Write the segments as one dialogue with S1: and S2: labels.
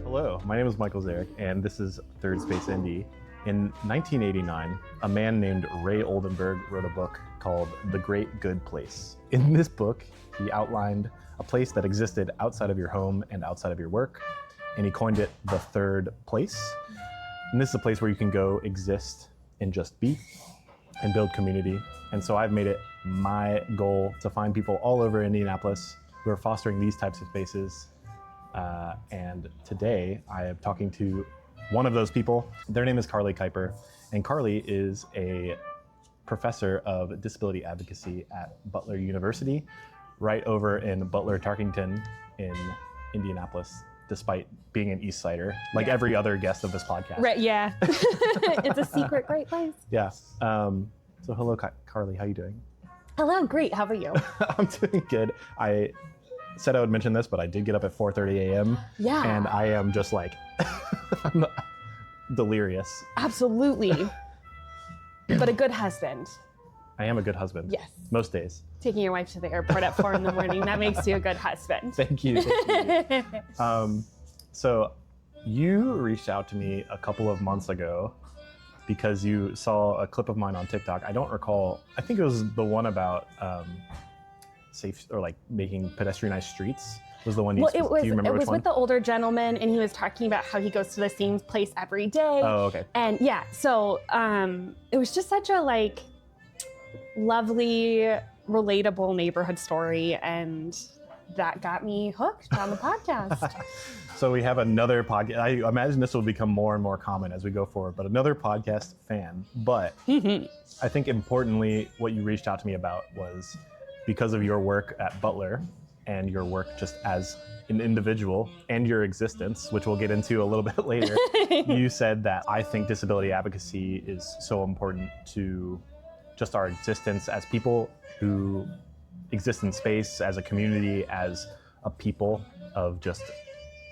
S1: Hello, my name is Michael Zarick, and this is Third Space Indy. In 1989, a man named Ray Oldenburg wrote a book called The Great Good Place. In this book, he outlined a place that existed outside of your home and outside of your work, and he coined it the third place. And this is a place where you can go exist and just be and build community. And so I've made it my goal to find people all over Indianapolis who are fostering these types of spaces. And today I am talking to one of those people. Their name is Karly Keiper, and Karly is a professor of disability advocacy at Butler University, right over in Butler, Tarkington in Indianapolis, despite being an East Sider, like every other guest of this podcast.
S2: Right, yeah. It's a secret great place.
S1: Yeah. So hello, Karly, how are you doing?
S2: Hello, great. How are you?
S1: I'm doing good. I said I would mention this, but I did get up at 4:30 a.m.
S2: Yeah.
S1: And I am just like, I'm delirious.
S2: Absolutely. But a good husband.
S1: I am a good husband.
S2: Yes.
S1: Most days.
S2: Taking your wife to the airport at 4 a.m, that makes you a good husband.
S1: Thank you. So you reached out to me a couple of months ago because you saw a clip of mine on TikTok. I don't recall. I think it was the one about safe or like making pedestrianized streets. Was the one you?
S2: Well,
S1: do you remember which
S2: was
S1: one?
S2: with the older gentleman, and he was talking about how he goes to the same place every day.
S1: Oh, okay.
S2: And yeah, so it was just such a like lovely, relatable neighborhood story, and that got me hooked on the podcast.
S1: So we have another podcast. I imagine this will become more and more common as we go forward, but another podcast fan. But I think importantly, what you reached out to me about was because of your work at Butler and your work just as an individual and your existence, which we'll get into a little bit later, you said that I think disability advocacy is so important to just our existence as people who exist in space, as a community, as a people of just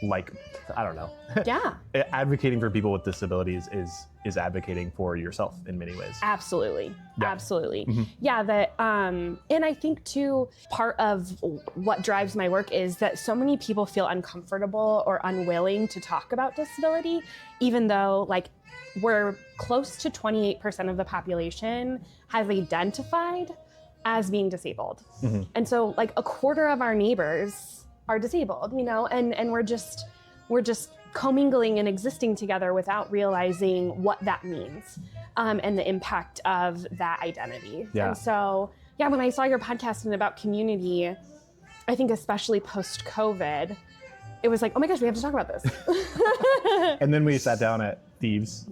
S1: like, I don't know.
S2: Yeah.
S1: Advocating for people with disabilities is advocating for yourself in many ways.
S2: Absolutely.
S1: Yeah.
S2: Absolutely.
S1: Mm-hmm.
S2: Yeah, that and I think too, part of what drives my work is that so many people feel uncomfortable or unwilling to talk about disability, even though like we're close to 28% of the population has identified as being disabled. Mm-hmm. And so like a quarter of our neighbors are disabled, you know, and we're just commingling and existing together without realizing what that means, and the impact of that identity.
S1: Yeah.
S2: And so, yeah, when I saw your podcast and about community, I think especially post-COVID, it was like, oh my gosh, we have to talk about this.
S1: And then we sat down at Thieves,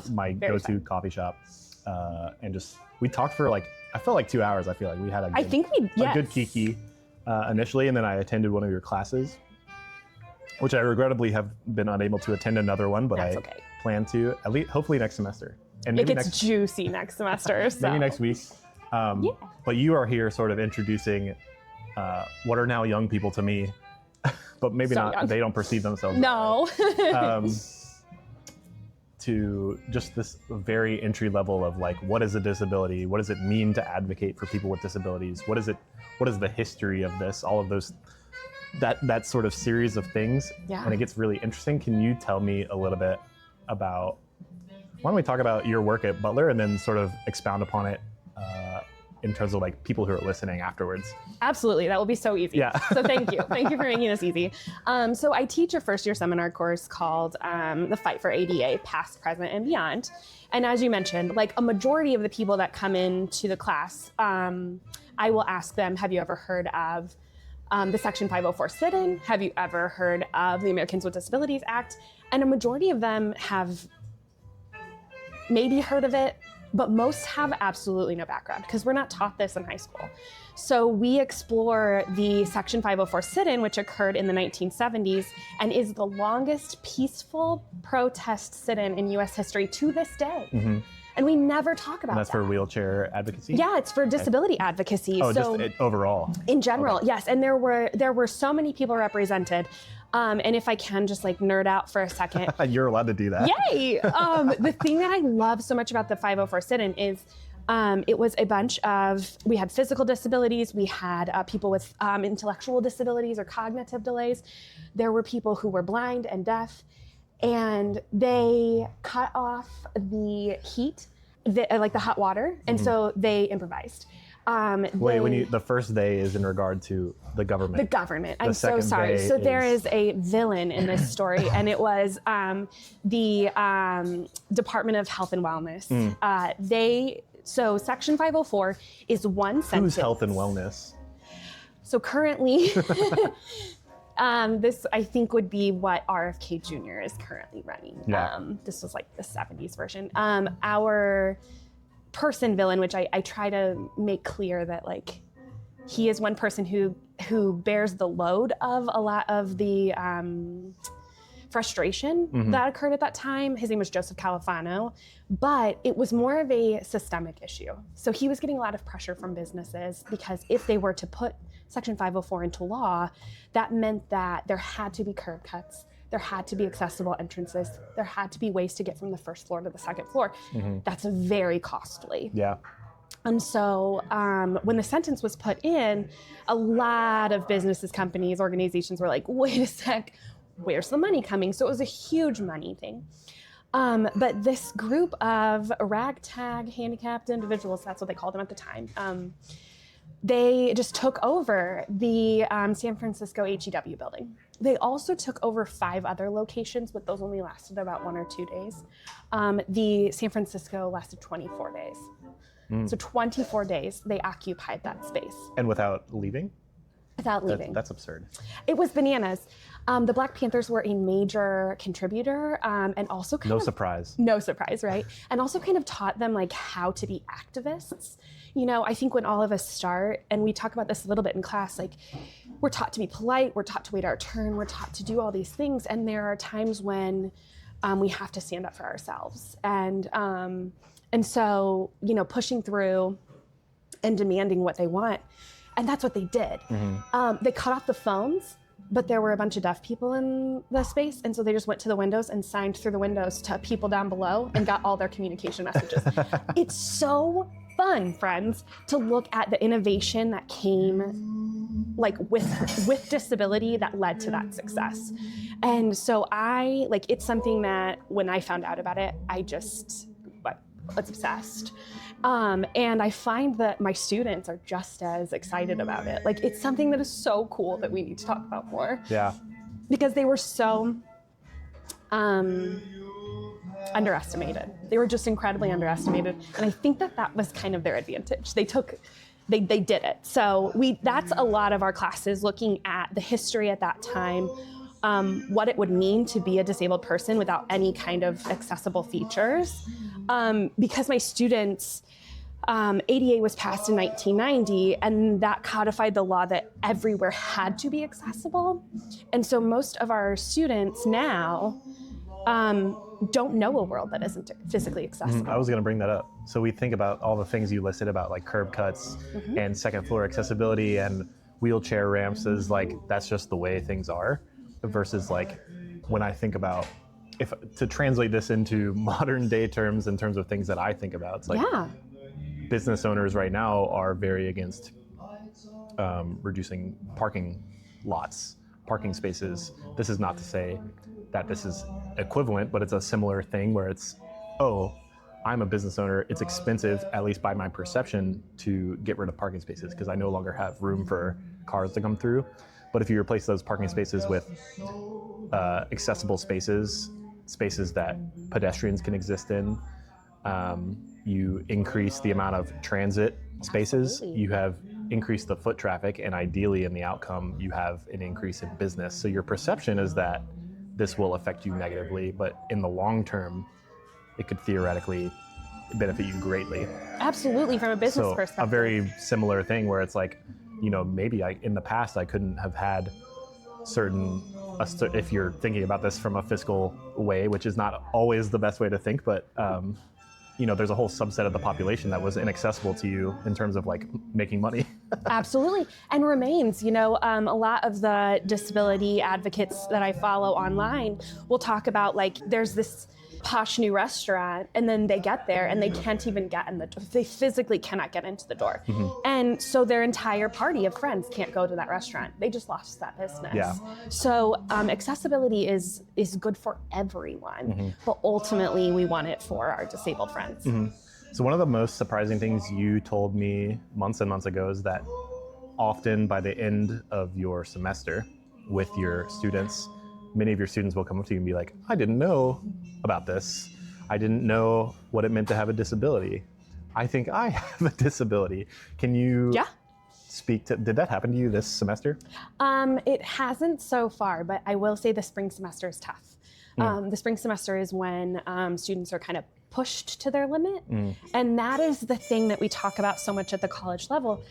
S1: my go-to
S2: fun.
S1: coffee shop, and just, we talked for like, I felt like 2 hours. I feel like we had a good kiki initially, and then I attended one of your classes, which I regrettably have been unable to attend another one, but
S2: That's
S1: I
S2: okay.
S1: plan to, at least hopefully next semester. And maybe
S2: It gets juicy next semester. So.
S1: maybe next week. But you are here sort of introducing what are now young people to me, but maybe
S2: So
S1: not,
S2: young.
S1: they don't perceive themselves
S2: No.
S1: that way. To just this very entry level of like, what is a disability? What does it mean to advocate for people with disabilities? What is the history of this? All of those, that sort of series of things.
S2: Yeah.
S1: And it gets really interesting. Can you tell me a little bit about, why don't we talk about your work at Butler and then sort of expound upon it in terms of like people who are listening afterwards?
S2: Absolutely, that will be so easy.
S1: Yeah.
S2: So thank you for making this easy. So I teach a first-year seminar course called The Fight for ADA, Past, Present, and Beyond. And as you mentioned, like a majority of the people that come into the class, I will ask them, have you ever heard of the Section 504 sit-in? Have you ever heard of the Americans with Disabilities Act? And a majority of them have maybe heard of it, but most have absolutely no background because we're not taught this in high school. So we explore the Section 504 sit-in, which occurred in the 1970s and is the longest peaceful protest sit-in in US history to this day. Mm-hmm. And we never talk about that.
S1: And that's for wheelchair advocacy?
S2: Yeah, it's for disability advocacy.
S1: Oh,
S2: so
S1: just overall?
S2: In general,
S1: okay.
S2: Yes. And there were so many people represented. And if I can just like nerd out for a second.
S1: You're allowed to do that.
S2: Yay! The thing that I love so much about the 504 sit-in is It was a bunch of, we had physical disabilities, we had people with intellectual disabilities or cognitive delays. There were people who were blind and deaf, and they cut off the heat, like the hot water, and so they improvised.
S1: The first day is in regard to the government.
S2: The government. I'm so sorry. So there is a villain in this story, and it was the Department of Health and Wellness. So Section 504 is one sentence.
S1: Who's Health and Wellness?
S2: So currently, this I think would be what RFK Jr. is currently running.
S1: Yeah.
S2: This was like the 70s version. Our person villain, which I try to make clear that like he is one person who bears the load of a lot of the frustration that occurred at that time. His name was Joseph Califano, but it was more of a systemic issue. So he was getting a lot of pressure from businesses because if they were to put Section 504 into law, that meant that there had to be curb cuts, there had to be accessible entrances, there had to be ways to get from the first floor to the second floor. That's very costly.
S1: Yeah.
S2: And so when the sentence was put in, a lot of businesses, companies, organizations were like, wait a sec, where's the money coming? So it was a huge money thing. But this group of ragtag handicapped individuals, that's what they called them at the time, they just took over the San Francisco HEW building. They also took over 5 other locations, but those only lasted about 1 or 2 days. The San Francisco lasted 24 days. So 24 days they occupied that space.
S1: And without leaving?
S2: Without leaving.
S1: That's absurd.
S2: It was bananas. The Black Panthers were a major contributor and also
S1: No surprise,
S2: right? And also kind of taught them like how to be activists. You know, I think when all of us start, and we talk about this a little bit in class, like we're taught to be polite, we're taught to wait our turn, we're taught to do all these things. And there are times when we have to stand up for ourselves. And so, you know, pushing through and demanding what they want. And that's what they did. They cut off the phones, but there were a bunch of deaf people in the space. And so they just went to the windows and signed through the windows to people down below and got all their communication messages. It's so fun, friends, to look at the innovation that came like with disability that led to that success. And so it's something that when I found out about it, I just was obsessed. And I find that my students are just as excited about it. Like, it's something that is so cool that we need to talk about more.
S1: Yeah. Because
S2: they were so underestimated. They were just incredibly underestimated. And I think that was kind of their advantage. They did it. So that's a lot of our classes, looking at the history at that time, what it would mean to be a disabled person without any kind of accessible features. Because my students, ADA was passed in 1990, and that codified the law that everywhere had to be accessible. And so most of our students now don't know a world that isn't physically accessible.
S1: I was going to bring that up. So we think about all the things you listed about like curb cuts and second floor accessibility and wheelchair ramps as like, that's just the way things are, versus like when I think about, if to translate this into modern day terms in terms of things that I think about, it's like business owners right now are very against reducing parking lots, parking spaces. This is not to say that this is equivalent, but it's a similar thing where it's, oh, I'm a business owner, it's expensive, at least by my perception, to get rid of parking spaces because I no longer have room for cars to come through. But if you replace those parking spaces with accessible spaces that pedestrians can exist in, you increase the amount of transit spaces,
S2: Absolutely.
S1: You have increased the foot traffic, and ideally in the outcome, you have an increase in business. So your perception is that this will affect you negatively, but in the long term, it could theoretically benefit you greatly.
S2: Absolutely, from a business perspective.
S1: A very similar thing where it's like, you know, maybe in the past I couldn't have had if you're thinking about this from a fiscal way, which is not always the best way to think, but there's a whole subset of the population that was inaccessible to you in terms of like making money.
S2: Absolutely. And remains, a lot of the disability advocates that I follow online will talk about like there's this posh new restaurant and then they get there and they can't even get in the door. They physically cannot get into the door. And so their entire party of friends can't go to that restaurant. They just lost that business.
S1: Yeah.
S2: So accessibility is good for everyone, but ultimately we want it for our disabled friends.
S1: So one of the most surprising things you told me months and months ago is that often by the end of your semester with your students, many of your students will come up to you and be like, I didn't know about this. I didn't know what it meant to have a disability. I think I have a disability. Can you speak to, did that happen to you this semester?
S2: It hasn't so far, but I will say the spring semester is tough. The spring semester is when students are kind of pushed to their limit. And that is the thing that we talk about so much at the college level,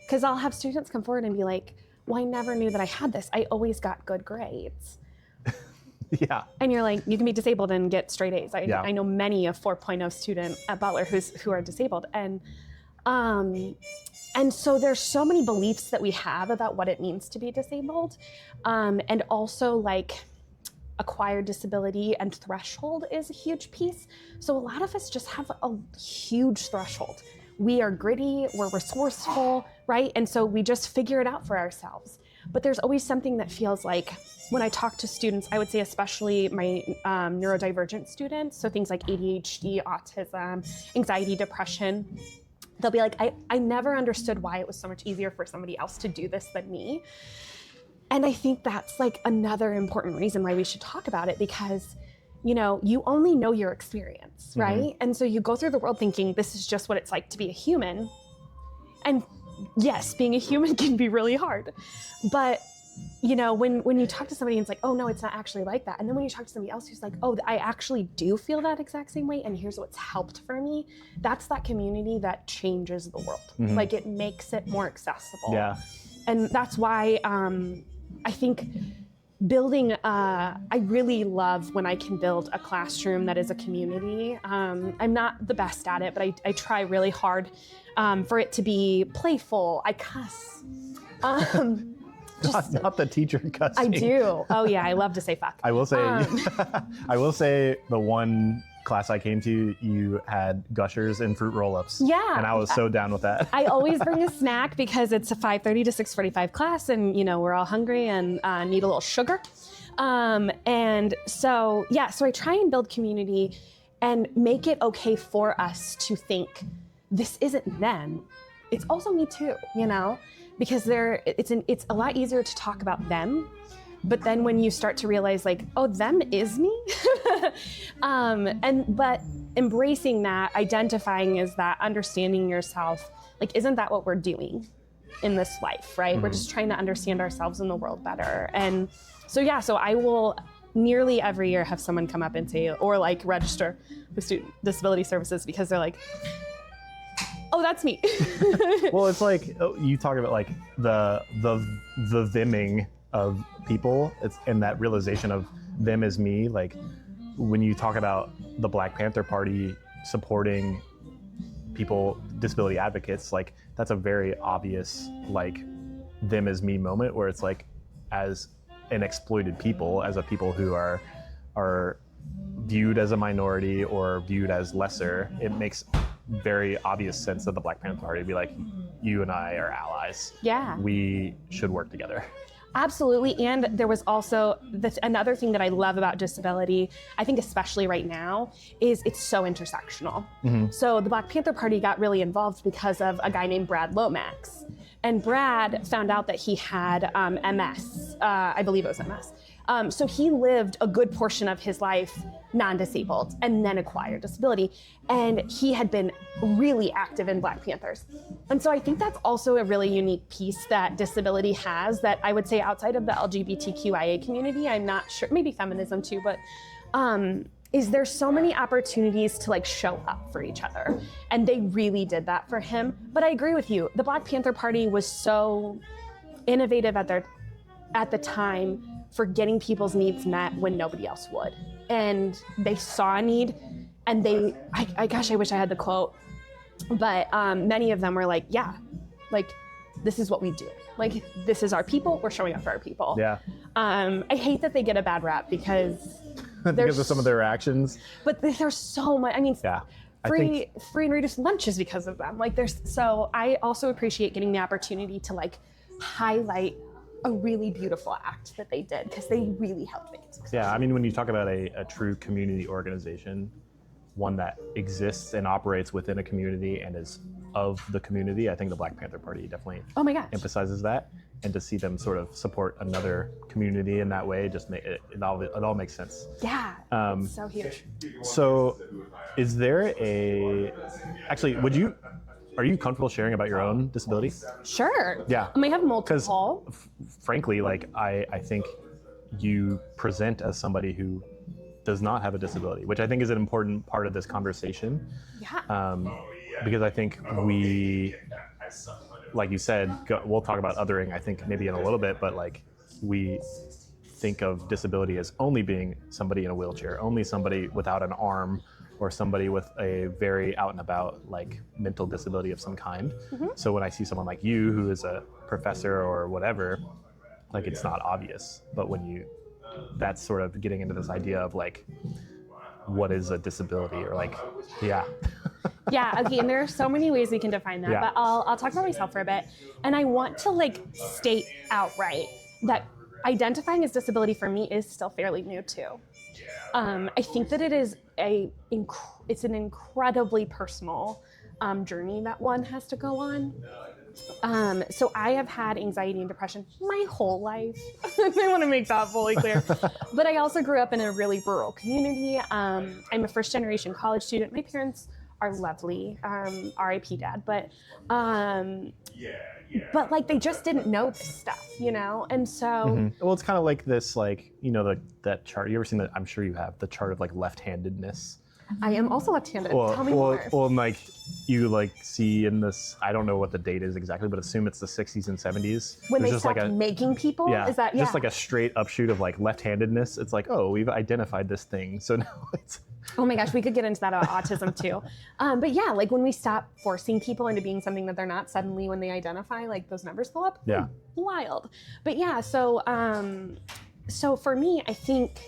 S2: because I'll have students come forward and be like, well, I never knew that I had this. I always got good grades.
S1: Yeah.
S2: And you're like, you can be disabled and get straight A's. I know many a 4.0 student at Butler who are disabled. And so there's so many beliefs that we have about what it means to be disabled. And also like acquired disability and threshold is a huge piece. So a lot of us just have a huge threshold. We are gritty, we're resourceful, right? And so we just figure it out for ourselves. But there's always something that feels like, when I talk to students, I would say especially my neurodivergent students, so things like ADHD, autism, anxiety, depression, they'll be like, I never understood why it was so much easier for somebody else to do this than me. And I think that's like another important reason why we should talk about it, because you only know your experience, right? And so you go through the world thinking this is just what it's like to be a human. And yes, being a human can be really hard. But when you talk to somebody and it's like, oh no, it's not actually like that. And then when you talk to somebody else who's like, oh, I actually do feel that exact same way, and here's what's helped for me. That's that community that changes the world. Like it makes it more accessible. Yeah. And that's why I think building, I really love when I can build a classroom that is a community. I'm not the best at it, but I try really hard for it to be playful. I cuss.
S1: Not the teacher cussing.
S2: I do. Oh yeah, I love to say fuck.
S1: I will say, I will say the one class I came to, you had gushers and fruit roll-ups. Yeah. And I was so down with that.
S2: I always bring a snack because it's a 5:30 to 6:45 class, and we're all hungry and need a little sugar. And so I try and build community and make it okay for us to think this isn't them. It's also me too, because it's a lot easier to talk about them. But then when you start to realize like, oh, them is me, but embracing that, identifying as that, understanding yourself, like, isn't that what we're doing in this life, right? We're just trying to understand ourselves and the world better. And so I will nearly every year have someone come up and say, or like register with Student Disability Services, because they're like, oh, that's me.
S1: Well, it's like you talk about like the theming of people, and that realization of them as me. Like when you talk about the Black Panther Party supporting people, disability advocates, like that's a very obvious like them as me moment, where it's like as an exploited people, as a people who are viewed as a minority or viewed as lesser, it makes very obvious sense that the Black Panther Party would be like, you and I are allies. Yeah. We should work together.
S2: Absolutely. And there was also another thing that I love about disability, I think especially right now, is it's so intersectional. So the Black Panther Party got really involved because of a guy named Brad Lomax. And Brad found out that he had MS. I believe it was MS. So he lived a good portion of his life non-disabled and then acquired disability. And he had been really active in Black Panthers. And so I think that's also a really unique piece that disability has, that I would say outside of the LGBTQIA community, I'm not sure, maybe feminism too, but is there so many opportunities to like show up for each other. And they really did that for him. But I agree with you. The Black Panther Party was so innovative at the time for getting people's needs met when nobody else would. And they saw a need And gosh, I wish I had the quote, but many of them were like, yeah, like this is what we do. Like, this is our people, we're showing up for our people.
S1: Yeah.
S2: I hate that they get a bad rap because
S1: because of some of their actions.
S2: But there's so much, I mean,
S1: Yeah.
S2: free and reduced lunches because of them. Like so I also appreciate getting the opportunity to like highlight a really beautiful act that they did because they really helped make it successful.
S1: Yeah, I mean, when you talk about a true community organization, one that exists and operates within a community and is of the community, I think the Black Panther Party definitely
S2: Oh my gosh.
S1: emphasizes that. And to see them sort of support another community in that way, just it all makes sense.
S2: Yeah, it's so huge.
S1: So, is there actually, are you comfortable sharing about your own disability?
S2: Sure.
S1: Yeah.
S2: I have multiple.
S1: Frankly, like I think you present as somebody who does not have a disability, which I think is an important part of this conversation.
S2: Yeah.
S1: Because I think we, like you said, we'll talk about othering, I think maybe in a little bit, but like we think of disability as only being somebody in a wheelchair, only somebody without an arm, or somebody with a very out and about like mental disability of some kind. Mm-hmm. So when I see someone like you who is a professor or whatever, like it's not obvious. But when that's sort of getting into this idea of like, what is a disability, or like, yeah.
S2: Yeah, okay, and there are so many ways we can define that, but I'll talk about myself for a bit. And I want to like state outright that identifying as disability for me is still fairly new too. I think that it's an incredibly personal journey that one has to go on. So I have had anxiety and depression my whole life. I want to make that fully clear. But I also grew up in a really rural community. I'm a first generation college student. My parents are lovely, RIP dad, but like they just didn't know this stuff, you know? And so... Mm-hmm.
S1: Well, it's kind of like this, like, you know, that chart, you ever seen that? I'm sure you have, the chart of like left-handedness.
S2: I am also left-handed.
S1: Well,
S2: Tell me more.
S1: Well, like you like see in this, I don't know what the date is exactly, but assume it's the 60s and 70s.
S2: When they
S1: just
S2: stopped
S1: like
S2: making people?
S1: Yeah,
S2: Is that,
S1: just like a straight upshoot of like left-handedness. It's like, oh, we've identified this thing. So now it's...
S2: Oh my gosh, we could get into that about autism too. But yeah, like when we stop forcing people into being something that they're not, suddenly when they identify, like those numbers go up.
S1: Yeah.
S2: Wild. But yeah, so for me, I think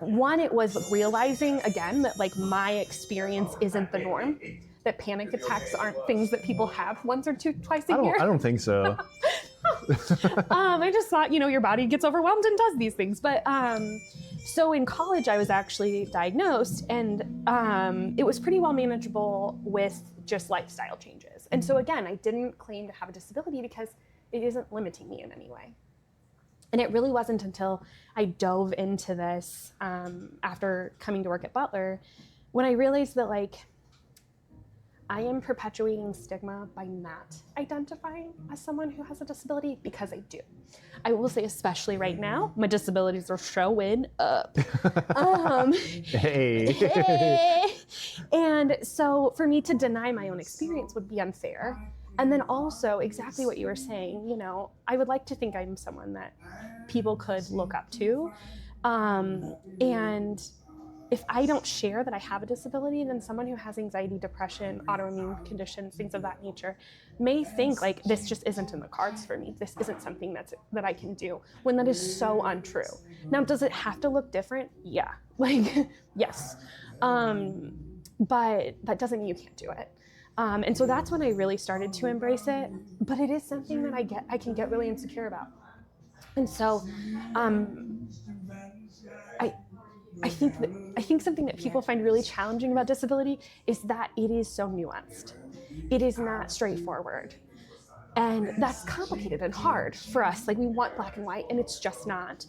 S2: one, it was realizing again that like my experience isn't the norm, that panic attacks aren't things that people have once or twice a year.
S1: I don't think so.
S2: I just thought, your body gets overwhelmed and does these things. But so in college, I was actually diagnosed, and it was pretty well manageable with just lifestyle changes. And so again, I didn't claim to have a disability because it isn't limiting me in any way. And it really wasn't until I dove into this after coming to work at Butler when I realized that like I am perpetuating stigma by not identifying as someone who has a disability, because I do. I will say, especially right now, my disabilities are showing up.
S1: Hey.
S2: And so for me to deny my own experience would be unfair. And then also exactly what you were saying, I would like to think I'm someone that people could look up to. And if I don't share that I have a disability, then someone who has anxiety, depression, autoimmune conditions, things of that nature, may think like this just isn't in the cards for me. This isn't something that I can do, when that is so untrue. Now, does it have to look different? Yeah, yes. But that doesn't mean you can't do it. And so that's when I really started to embrace it. But it is something that I can get really insecure about. And so I think something that people find really challenging about disability is that it is so nuanced. It is not straightforward. And that's complicated and hard for us. Like, we want black and white, and it's just not.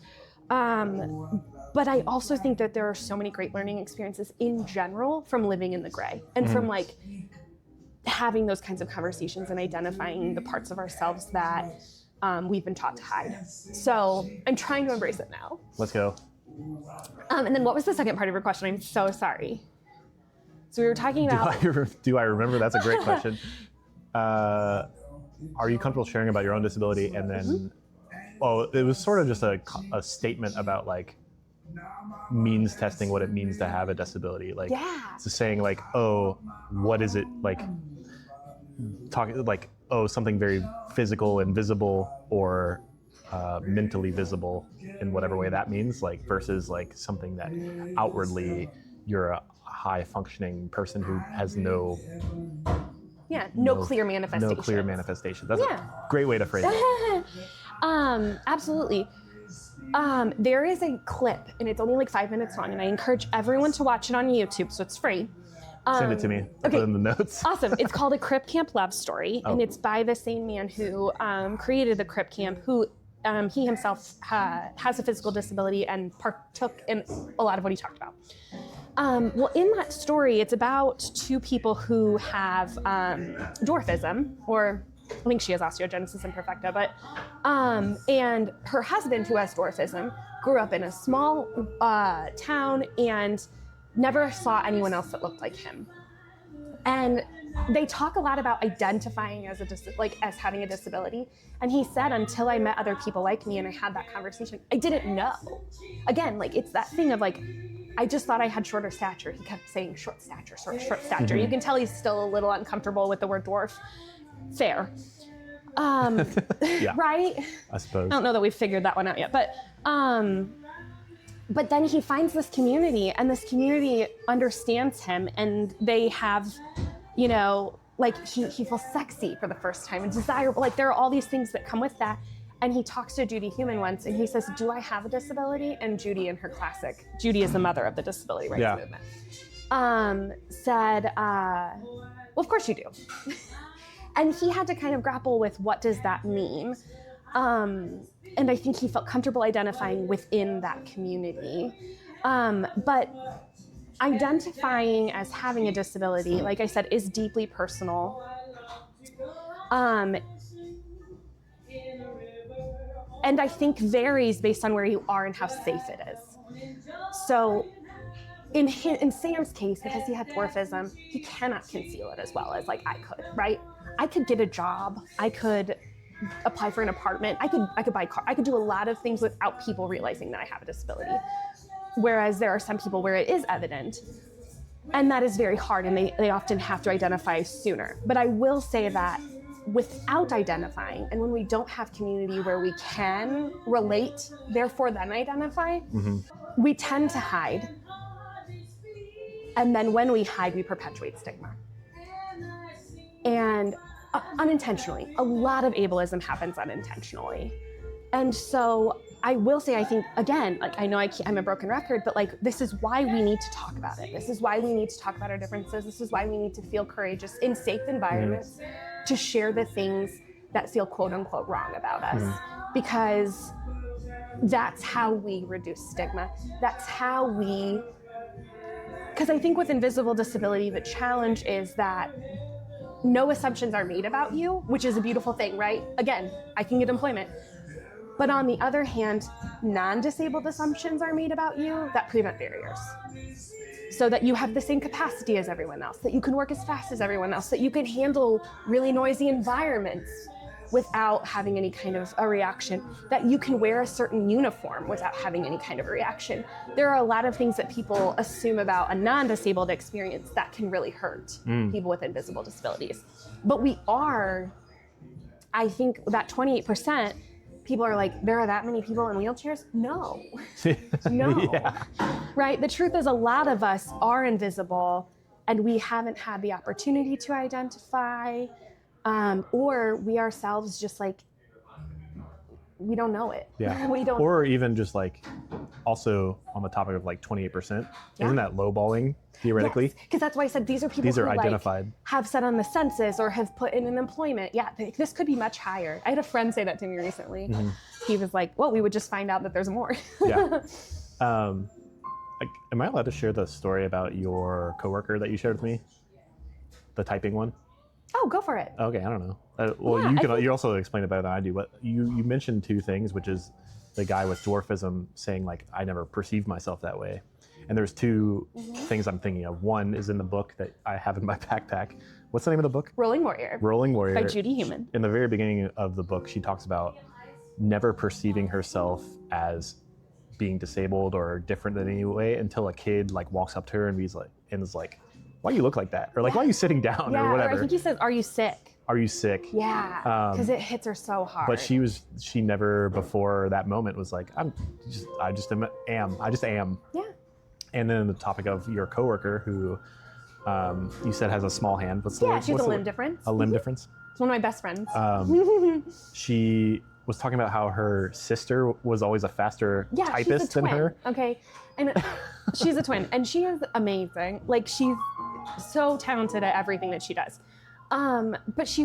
S2: But I also think that there are so many great learning experiences in general from living in the gray, and from like having those kinds of conversations and identifying the parts of ourselves that we've been taught to hide. So I'm trying to embrace it now.
S1: Let's go.
S2: And then what was the second part of your question? I'm so sorry. So we were talking about...
S1: Do I remember? That's a great question. Are you comfortable sharing about your own disability? And then, well, it was sort of just a statement about like means testing what it means to have a disability. Like,
S2: Yeah.
S1: it's saying like, oh, what is it like? Talking like, oh, something very physical and visible, or mentally visible in whatever way that means, like versus like something that outwardly you're a high functioning person who has no
S2: clear manifestation.
S1: No clear manifestation. That's a great way to phrase it.
S2: Absolutely. There is a clip, and it's only like 5 minutes long, and I encourage everyone to watch it on YouTube, so it's free.
S1: Send it to me. I'll put it in the notes.
S2: Awesome. It's called A Crip Camp Love Story, and it's by the same man who created the Crip Camp, who he himself has a physical disability and partook in a lot of what he talked about. Well, in that story, it's about two people who have dwarfism, or I think she has osteogenesis imperfecta, but and her husband, who has dwarfism, grew up in a small town and never saw anyone else that looked like him. And they talk a lot about identifying as as having a disability. And he said, until I met other people like me and I had that conversation, I didn't know. Again, like it's that thing of like, I just thought I had shorter stature. He kept saying short stature, short stature.
S1: Mm-hmm.
S2: You can tell he's still a little uncomfortable with the word dwarf. Fair. Right?
S1: I suppose.
S2: I don't know that we've figured that one out yet, but then he finds this community, and this community understands him, and they have, like he feels sexy for the first time and desirable. Like there are all these things that come with that. And he talks to Judy Human once, and he says, "Do I have a disability?" And Judy, in her classic, Judy is the mother of the disability rights movement, said, "Well, of course you do." And he had to kind of grapple with, what does that mean? And I think he felt comfortable identifying within that community. But identifying as having a disability, like I said, is deeply personal. And I think varies based on where you are and how safe it is. So in Sam's case, because he had dwarfism, he cannot conceal it as well as like I could, right? I could get a job. I could apply for an apartment. I could buy a car. I could do a lot of things without people realizing that I have a disability. Whereas there are some people where it is evident. And that is very hard, and they often have to identify sooner. But I will say that without identifying, and when we don't have community where we can relate, therefore then identify, we tend to hide. And then when we hide, we perpetuate stigma. And unintentionally, a lot of ableism happens unintentionally. And so I will say, I think, again, like I know I'm a broken record, but like this is why we need to talk about it. This is why we need to talk about our differences. This is why we need to feel courageous in safe environments to share the things that feel quote unquote wrong about us. Because that's how we reduce stigma. That's how because I think with invisible disability, the challenge is that no assumptions are made about you, which is a beautiful thing, right? Again, I can get employment. But on the other hand, non-disabled assumptions are made about you that prevent barriers. So that you have the same capacity as everyone else, that you can work as fast as everyone else, that you can handle really noisy environments without having any kind of a reaction, that you can wear a certain uniform without having any kind of a reaction. There are a lot of things that people assume about a non-disabled experience that can really hurt people with invisible disabilities. But we are, I think that 28%, people are like, there are that many people in wheelchairs? No, no, right? The truth is a lot of us are invisible and we haven't had the opportunity to identify, or we ourselves just like, we don't know it.
S1: Yeah.
S2: We don't.
S1: Or even just like, also on the topic of like 28%, isn't that lowballing theoretically?
S2: Because that's why I said these are people who
S1: identified.
S2: Like, have set on the census or have put in an employment. Yeah, this could be much higher. I had a friend say that to me recently. He was like, well, we would just find out that there's more.
S1: Am I allowed to share the story about your coworker that you shared with me? The typing one?
S2: Oh, go for it.
S1: Okay, I don't know. You also explain it better than I do, but you mentioned two things, which is the guy with dwarfism saying like, I never perceived myself that way. And there's two things I'm thinking of. One is in the book that I have in my backpack. What's the name of the book?
S2: Rolling Warrior.
S1: Rolling Warrior.
S2: By Judy Human.
S1: In the very beginning of the book, she talks about never perceiving herself as being disabled or different in any way until a kid like walks up to her and is like, why do you look like that? Or like, why are you sitting down or whatever?
S2: Or I think he says, are you sick?
S1: Are you sick?
S2: Yeah, because it hits her so hard.
S1: But she never before that moment was like, I just am.
S2: Yeah.
S1: And then the topic of your coworker who you said has a small hand.
S2: She has a limb difference.
S1: A limb difference.
S2: It's one of my best friends.
S1: She was talking about how her sister was always a faster typist than her.
S2: Okay, and she's a twin, and she is amazing. Like, she's so talented at everything that she does. But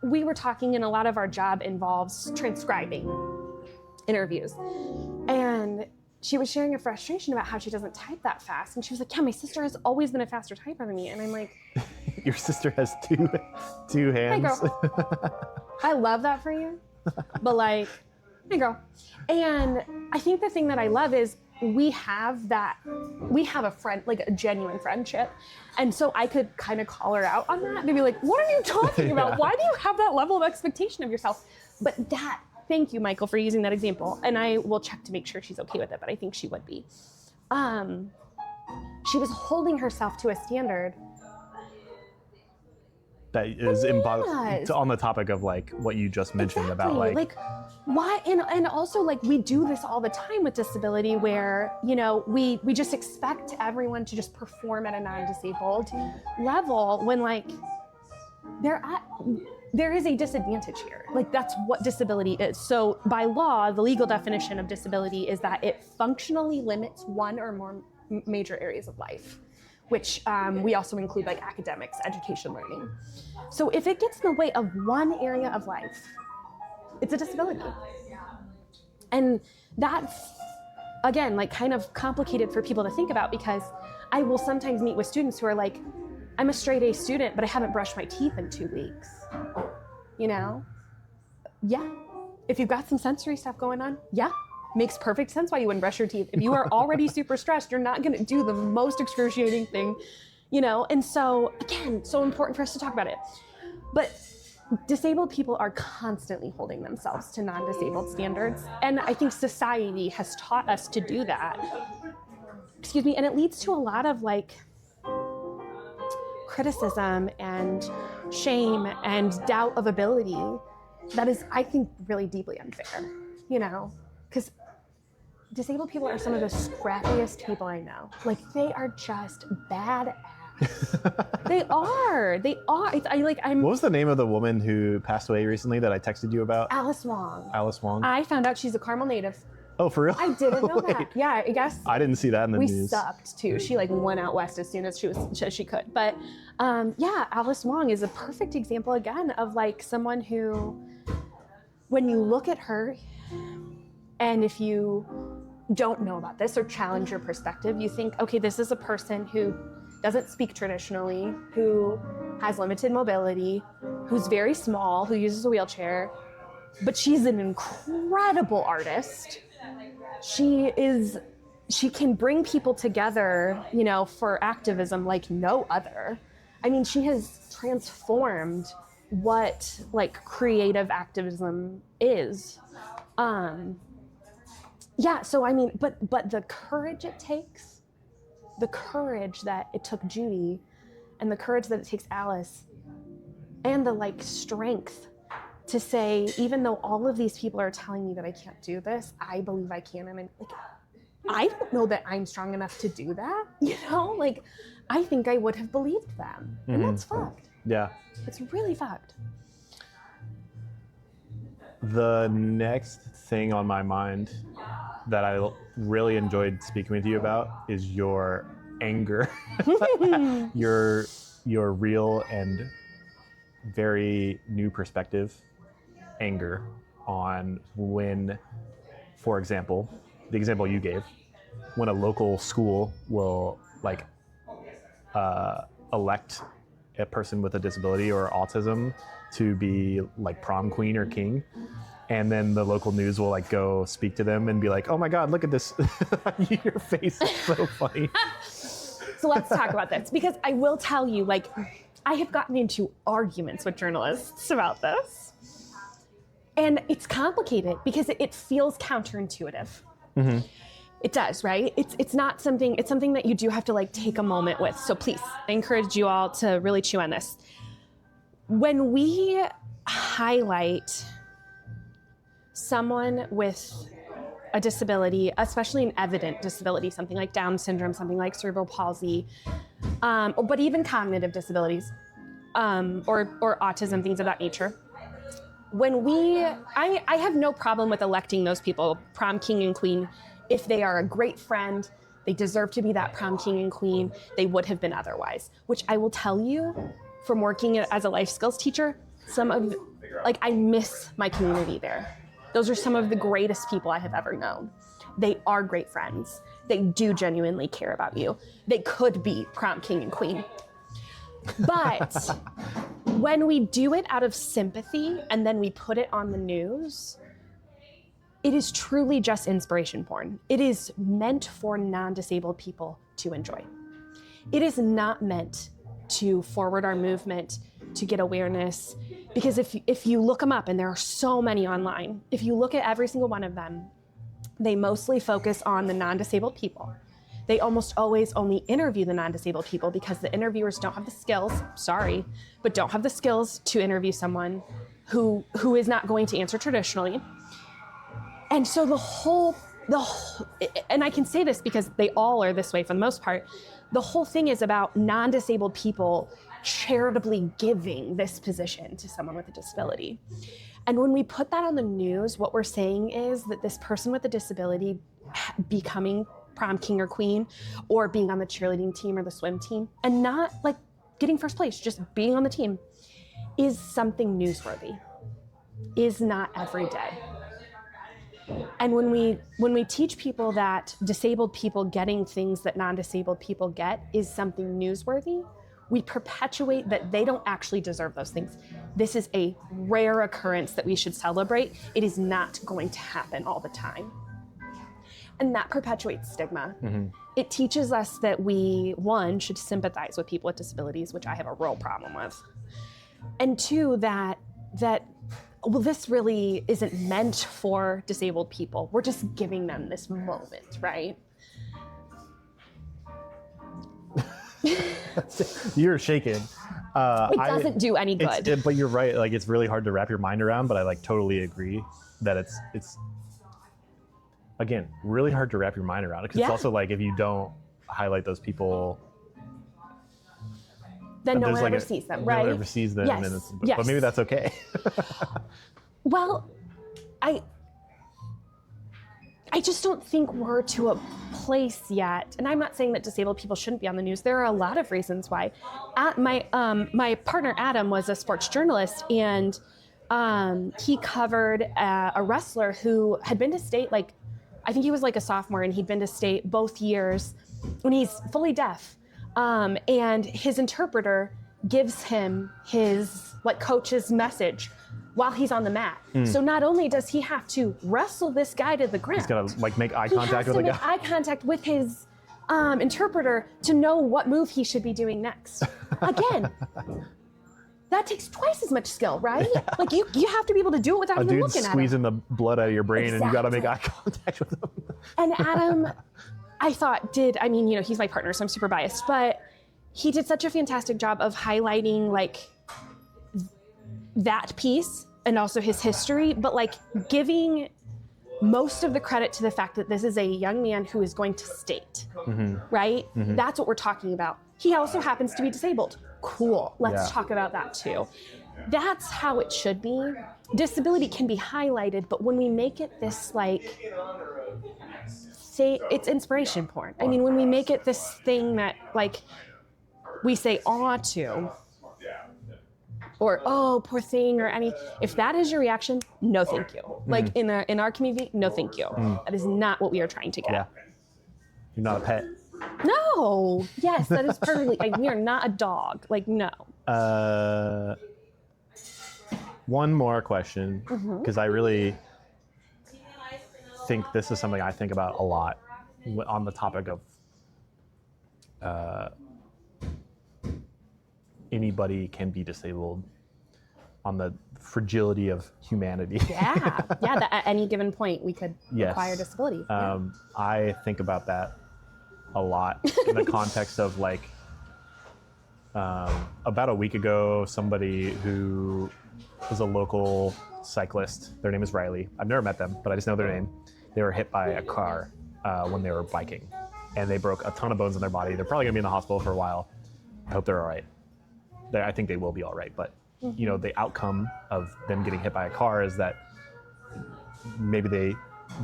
S2: we were talking, and a lot of our job involves transcribing interviews. And she was sharing a frustration about how she doesn't type that fast. And she was like, yeah, my sister has always been a faster typer than me. And I'm like,
S1: your sister has two hands.
S2: Hey, girl. I love that for you. But like, hey, girl. And I think the thing that I love is we have a friend, like a genuine friendship. And so I could kind of call her out on that and be like, what are you talking about? Why do you have that level of expectation of yourself? But thank you, Michael, for using that example. And I will check to make sure she's okay with it, but I think she would be. She was holding herself to a standard
S1: that is on the topic of like what you just mentioned about like
S2: why, and also like we do this all the time with disability where, you know, we just expect everyone to just perform at a non-disabled level when like there is a disadvantage here. Like, that's what disability is. So by law, the legal definition of disability is that it functionally limits one or more major areas of life, which we also include like academics, education, learning. So if it gets in the way of one area of life, it's a disability. And that's, again, like kind of complicated for people to think about, because I will sometimes meet with students who are like, I'm a straight A student, but I haven't brushed my teeth in 2 weeks. You know? Yeah. If you've got some sensory stuff going on, yeah. Makes perfect sense why you wouldn't brush your teeth. If you are already super stressed, you're not going to do the most excruciating thing, you know? And so, again, so important for us to talk about it. But disabled people are constantly holding themselves to non-disabled standards. And I think society has taught us to do that. Excuse me. And it leads to a lot of like criticism and shame and doubt of ability that is, I think, really deeply unfair, you know? Because disabled people are some of the scrappiest people I know. Like, they are just badass. They are. What
S1: was the name of the woman who passed away recently that I texted you about?
S2: Alice Wong.
S1: Alice Wong?
S2: I found out she's a Carmel native.
S1: Oh, for real?
S2: I didn't know that. Yeah, I guess.
S1: I didn't see that in the news.
S2: We sucked too. She like went out west as soon as she could. But yeah, Alice Wong is a perfect example again of like someone who, when you look at her, and if you don't know about this or challenge your perspective, you think, okay, this is a person who doesn't speak traditionally, who has limited mobility, who's very small, who uses a wheelchair, but she's an incredible artist. She can bring people together, you know, for activism like no other. I mean, she has transformed what like creative activism is. Yeah, so I mean, but the courage it takes, the courage that it took Judy, and the courage that it takes Alice, and the like strength to say, even though all of these people are telling me that I can't do this, I believe I can. And I'm like, I don't know that I'm strong enough to do that. You know, like, I think I would have believed them. And that's fucked.
S1: Yeah.
S2: It's really fucked.
S1: The next thing on my mind that I really enjoyed speaking with you about is your anger, your real and very new perspective anger on when, for example, the example you gave, when a local school will like elect a person with a disability or autism to be like prom queen or king, and then the local news will like go speak to them and be like, oh my God, look at this. Your face is so funny.
S2: So let's talk about this, because I will tell you, like, I have gotten into arguments with journalists about this. And it's complicated because it feels counterintuitive. It does, right? It's not something, it's something that you do have to like take a moment with. So please, I encourage you all to really chew on this. When we highlight someone with a disability, especially an evident disability, something like Down syndrome, something like cerebral palsy, but even cognitive disabilities, or autism, things of that nature. I have no problem with electing those people prom king and queen. If they are a great friend, they deserve to be that prom king and queen. They would have been otherwise, which I will tell you from working as a life skills teacher, I miss my community there. Those are some of the greatest people I have ever known. They are great friends. They do genuinely care about you. They could be prom king and queen. But when we do it out of sympathy and then we put it on the news, it is truly just inspiration porn. It is meant for non-disabled people to enjoy. It is not meant to forward our movement, to get awareness, because if you look them up, and there are so many online, if you look at every single one of them, they mostly focus on the non-disabled people. They almost always only interview the non-disabled people because the interviewers don't have the skills, sorry, but don't have the skills to interview someone who is not going to answer traditionally. And so the whole, and I can say this because they all are this way for the most part, the whole thing is about non-disabled people charitably giving this position to someone with a disability. And when we put that on the news, what we're saying is that this person with a disability becoming prom king or queen, or being on the cheerleading team or the swim team, and not like getting first place, just being on the team, is something newsworthy, is not every day. And when we teach people that disabled people getting things that non-disabled people get is something newsworthy, we perpetuate that they don't actually deserve those things. This is a rare occurrence that we should celebrate. It is not going to happen all the time. And that perpetuates stigma. Mm-hmm. It teaches us that we, one, should sympathize with people with disabilities, which I have a real problem with. And two, that this really isn't meant for disabled people. We're just giving them this moment, right?
S1: You're shaking.
S2: It doesn't do any good.
S1: But you're right. Like, it's really hard to wrap your mind around. But I like totally agree that it's again really hard to wrap your mind around. Because it's also like if you don't highlight those people,
S2: then no one ever sees them, right?
S1: No one ever sees them.
S2: Yes.
S1: And
S2: yes.
S1: But maybe that's okay.
S2: Well, I just don't think we're to a place yet, and I'm not saying that disabled people shouldn't be on the news. There are a lot of reasons why. My partner Adam was a sports journalist, and he covered a wrestler who had been to state, like, I think he was like a sophomore, and he'd been to state both years, and he's fully deaf. And his interpreter gives him his coach's message while he's on the mat. So not only does he have to wrestle this guy to the ground,
S1: he's gotta make eye contact with the guy.
S2: He has to make eye contact with his interpreter to know what move he should be doing next. Again, that takes twice as much skill, right? Yeah. Like you have to be able to do it without even looking at him.
S1: Squeezing the blood out of your brain, and you got to make eye contact with him.
S2: And Adam, I thought he's my partner, so I'm super biased, but he did such a fantastic job of highlighting that piece and also his history, but giving most of the credit to the fact that this is a young man who is going to state, right? Mm-hmm. That's what we're talking about. He also happens to be disabled. Cool. Let's talk about that too. That's how it should be. Disability can be highlighted, but when we make it this it's inspiration porn. I mean, when we make it this thing that we say aw to, or oh, poor thing, or if that is your reaction, no thank you. In our community, no thank you. That is not what we are trying to get.
S1: Yeah. You're not a pet.
S2: No. Yes, that is perfectly. We are not a dog. No.
S1: One more question, because I really think this is something I think about a lot on the topic of anybody can be disabled. on the fragility of humanity.
S2: Yeah, that at any given point we could
S1: Yes.
S2: acquire disability.
S1: I think about that a lot in the context of like, about a week ago, somebody who was a local cyclist, their name is Riley. I've never met them, but I just know their name. They were hit by a car when they were biking, and they broke a ton of bones in their body. They're probably gonna be in the hospital for a while. I hope they're all right. I think they will be all right, but you know, the outcome of them getting hit by a car is that maybe they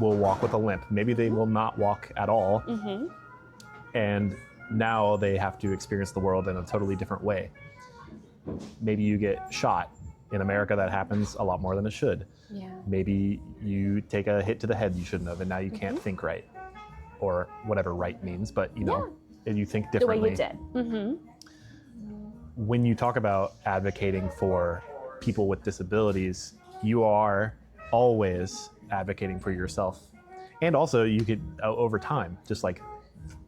S1: will walk with a limp. Maybe they will not walk at all. And now they have to experience the world in a totally different way. Maybe you get shot. In America, that happens a lot more than it should.
S2: Yeah.
S1: Maybe you take a hit to the head you shouldn't have, and now you can't think right, or whatever right means, but you know, and you think differently.
S2: The way you did.
S1: When you talk about advocating for people with disabilities, you are always advocating for yourself. And also you could, over time, just like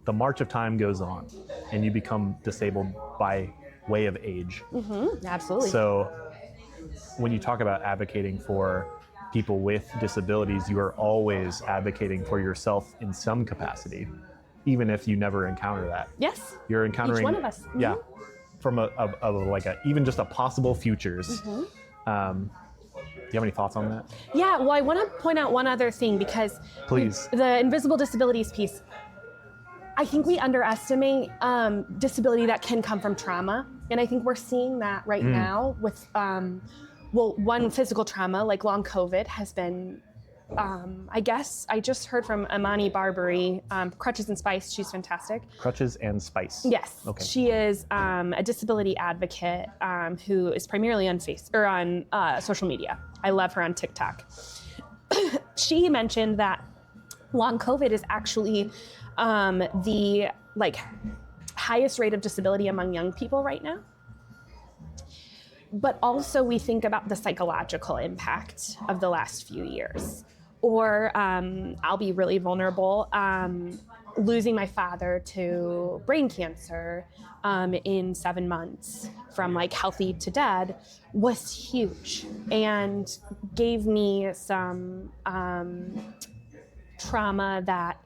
S1: the march of time goes on and you become disabled by way of age.
S2: Absolutely.
S1: So when you talk about advocating for people with disabilities, you are always advocating for yourself in some capacity, even if you never encounter that.
S2: Yes.
S1: You're encountering
S2: each one of us.
S1: Yeah. From even just a possible futures. Do you have any thoughts on that?
S2: Yeah, well, I want to point out one other thing because
S1: Please.
S2: The invisible disabilities piece, I think we underestimate disability that can come from trauma. And I think we're seeing that right now with, one physical trauma, like long COVID has been, I guess, I just heard from Imani Barbary, Crutches and Spice, she's fantastic.
S1: Crutches and Spice.
S2: Yes,
S1: Okay.
S2: she is a disability advocate who is primarily on social media. I love her on TikTok. She mentioned that long COVID is actually the highest rate of disability among young people right now. But also we think about the psychological impact of the last few years. Or I'll be really vulnerable. Losing my father to brain cancer in 7 months from healthy to dead was huge and gave me some trauma that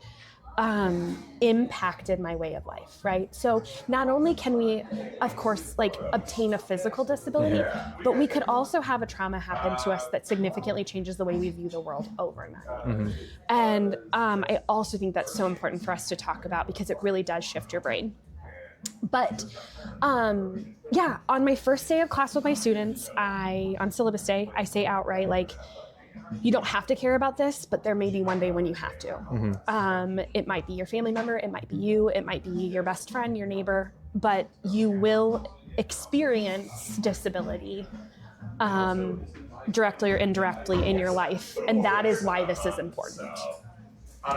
S2: impacted my way of life, right? So not only can we, of course, obtain a physical disability, but we could also have a trauma happen to us that significantly changes the way we view the world overnight. And I also think that's so important for us to talk about because it really does shift your brain. But on my first day of class with my students, on syllabus day, I say outright, you don't have to care about this, but there may be one day when you have to. It might be your family member, it might be you, it might be your best friend, your neighbor, but you will experience disability directly or indirectly in your life. And that is why this is important.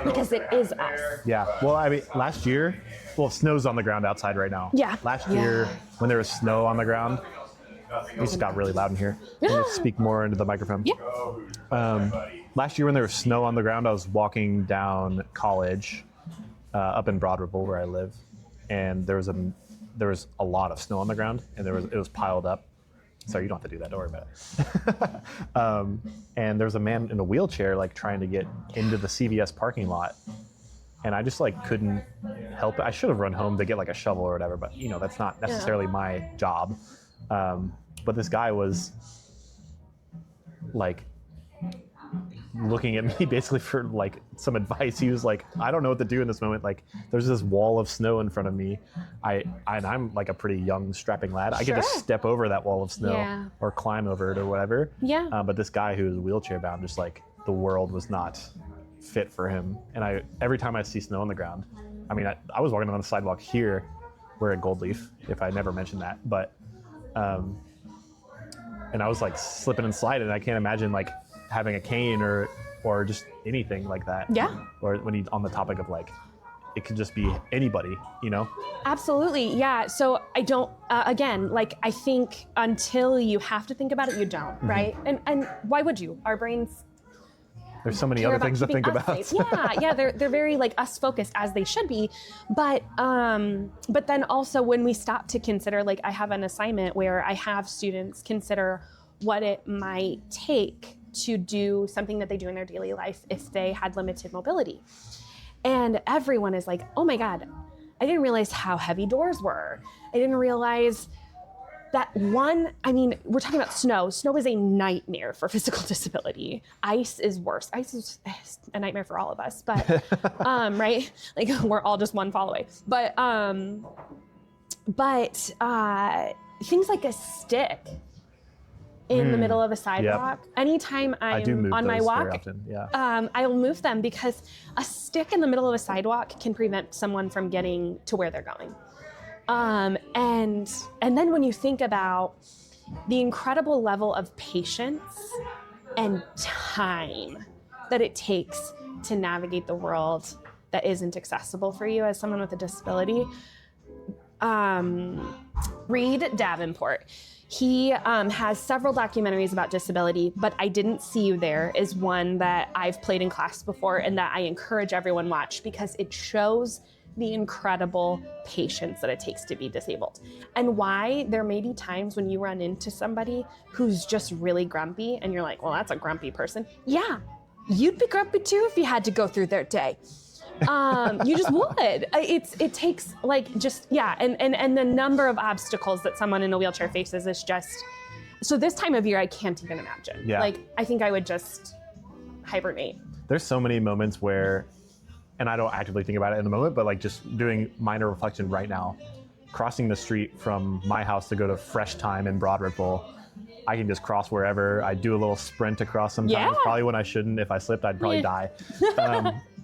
S2: Because it is us.
S1: Yeah. Well, I mean, last year, snow's on the ground outside right now.
S2: Yeah.
S1: Last year, when there was snow on the ground, it just got really loud in here. Can you speak more into the microphone?
S2: Yeah.
S1: Last year when there was snow on the ground, I was walking down College up in Broad Ripple where I live, and there was a lot of snow on the ground, and it was piled up. Sorry, you don't have to do that. Don't worry about it. And there was a man in a wheelchair trying to get into the CVS parking lot, and I just couldn't help it. I should have run home to get a shovel or whatever, but that's not necessarily my job. But this guy was looking at me basically for some advice. He was I don't know what to do in this moment. There's this wall of snow in front of me. I'm a pretty young, strapping lad. I could just step over that wall of snow or climb over it or whatever.
S2: Yeah.
S1: But this guy who was wheelchair bound, just the world was not fit for him. And every time I see snow on the ground, I was walking on the sidewalk here. We're at Goldleaf, if I never mentioned that, but and I was slipping and sliding. I can't imagine having a cane or just anything like that.
S2: Yeah.
S1: Or when he's on the topic of it could just be anybody,
S2: Absolutely. Yeah. So I don't, again, I think until you have to think about it, you don't, right? And why would you? Our brains
S1: There's so many other things to think about.
S2: Yeah, they're very us focused as they should be, but then also when we stop to consider, I have an assignment where I have students consider what it might take to do something that they do in their daily life if they had limited mobility. And everyone is like, oh my God, I didn't realize how heavy doors were. I didn't realize that we're talking about snow. Snow is a nightmare for physical disability. Ice is worse. Ice is a nightmare for all of us, but, right? Like we're all just one fall away. But things like a stick in the middle of a sidewalk. Yep. Anytime I'm on my walk, I'll move them because a stick in the middle of a sidewalk can prevent someone from getting to where they're going. And then when you think about the incredible level of patience and time that it takes to navigate the world that isn't accessible for you as someone with a disability, read Davenport. He has several documentaries about disability, but I Didn't See You There is one that I've played in class before and that I encourage everyone watch because it shows the incredible patience that it takes to be disabled and why there may be times when you run into somebody who's just really grumpy and you're like, well, that's a grumpy person. Yeah, you'd be grumpy too if you had to go through their day. You just would. It takes and the number of obstacles that someone in a wheelchair faces is just, so this time of year, I can't even imagine. Yeah. Like, I think I would just hibernate.
S1: There's so many moments where, and I don't actively think about it in the moment, but like just doing minor reflection right now, crossing the street from my house to go to Fresh Time in Broad Ripple, I can just cross wherever. I do a little sprint across sometimes, probably when I shouldn't. If I slipped, I'd probably die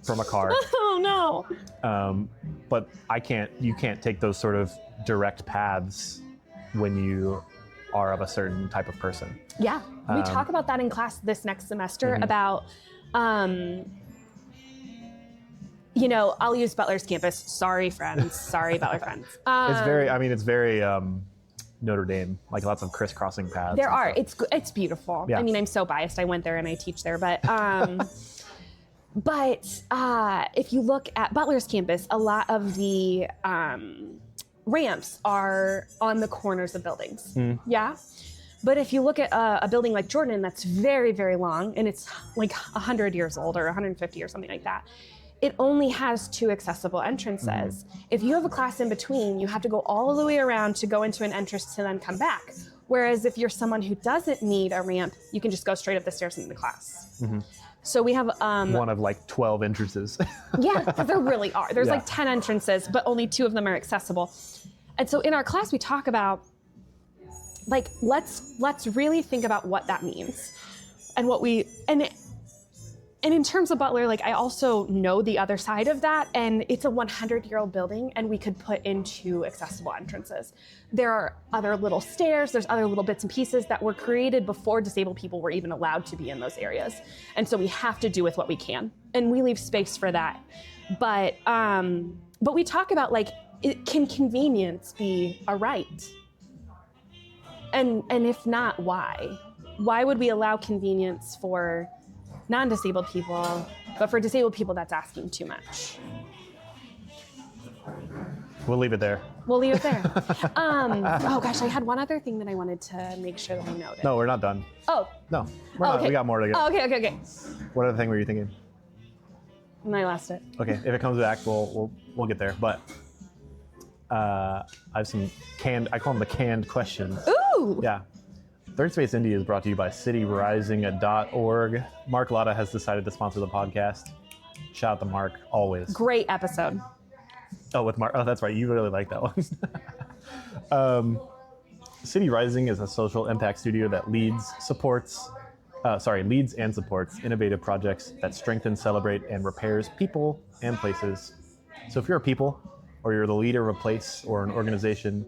S1: from a car.
S2: Oh no.
S1: But you can't take those sort of direct paths when you are of a certain type of person.
S2: Yeah, we talk about that in class this next semester about, I'll use Butler's campus. Sorry, friends. Sorry, Butler friends.
S1: It's very Notre Dame, like lots of crisscrossing paths.
S2: There are. It's beautiful. Yeah. I mean, I'm so biased. I went there and I teach there, but if you look at Butler's campus, a lot of the ramps are on the corners of buildings. Yeah. But if you look at a building like Jordan, that's very, very long, and it's like 100 years old or 150 or something like that, it only has 2 accessible entrances. If you have a class in between, you have to go all the way around to go into an entrance to then come back. Whereas if you're someone who doesn't need a ramp, you can just go straight up the stairs into the class. So we have
S1: one of like 12 entrances.
S2: Yeah, because there really are. There's like 10 entrances, but only 2 of them are accessible. And so in our class, we talk about, like, let's really think about what that means and what and in terms of Butler, like, I also know the other side of that, and it's a 100-year-old building, and we could put in 2 accessible entrances. There are other little stairs, there's other little bits and pieces that were created before disabled people were even allowed to be in those areas. And so we have to do with what we can, and we leave space for that. But we talk about, like, can convenience be a right? And if not, why? Why would we allow convenience for non-disabled people, but for disabled people, that's asking too much?
S1: We'll leave it there.
S2: Oh gosh, I had one other thing that I wanted to make sure that I noted.
S1: No, we're not done.
S2: Oh.
S1: No, we're not. Okay. We got more to go.
S2: Oh, okay.
S1: What other thing were you thinking?
S2: And I lost it.
S1: Okay, if it comes back, we'll get there. But I have some I call them the canned questions.
S2: Ooh!
S1: Yeah. Third Space Indy is brought to you by cityrising.org. Mark Latta has decided to sponsor the podcast. Shout out to Mark, always.
S2: Great episode.
S1: Oh, with Mark. Oh, that's right. You really like that one. City Rising is a social impact studio that leads and supports innovative projects that strengthen, celebrate, and repairs people and places. So if you're a people, or you're the leader of a place or an organization,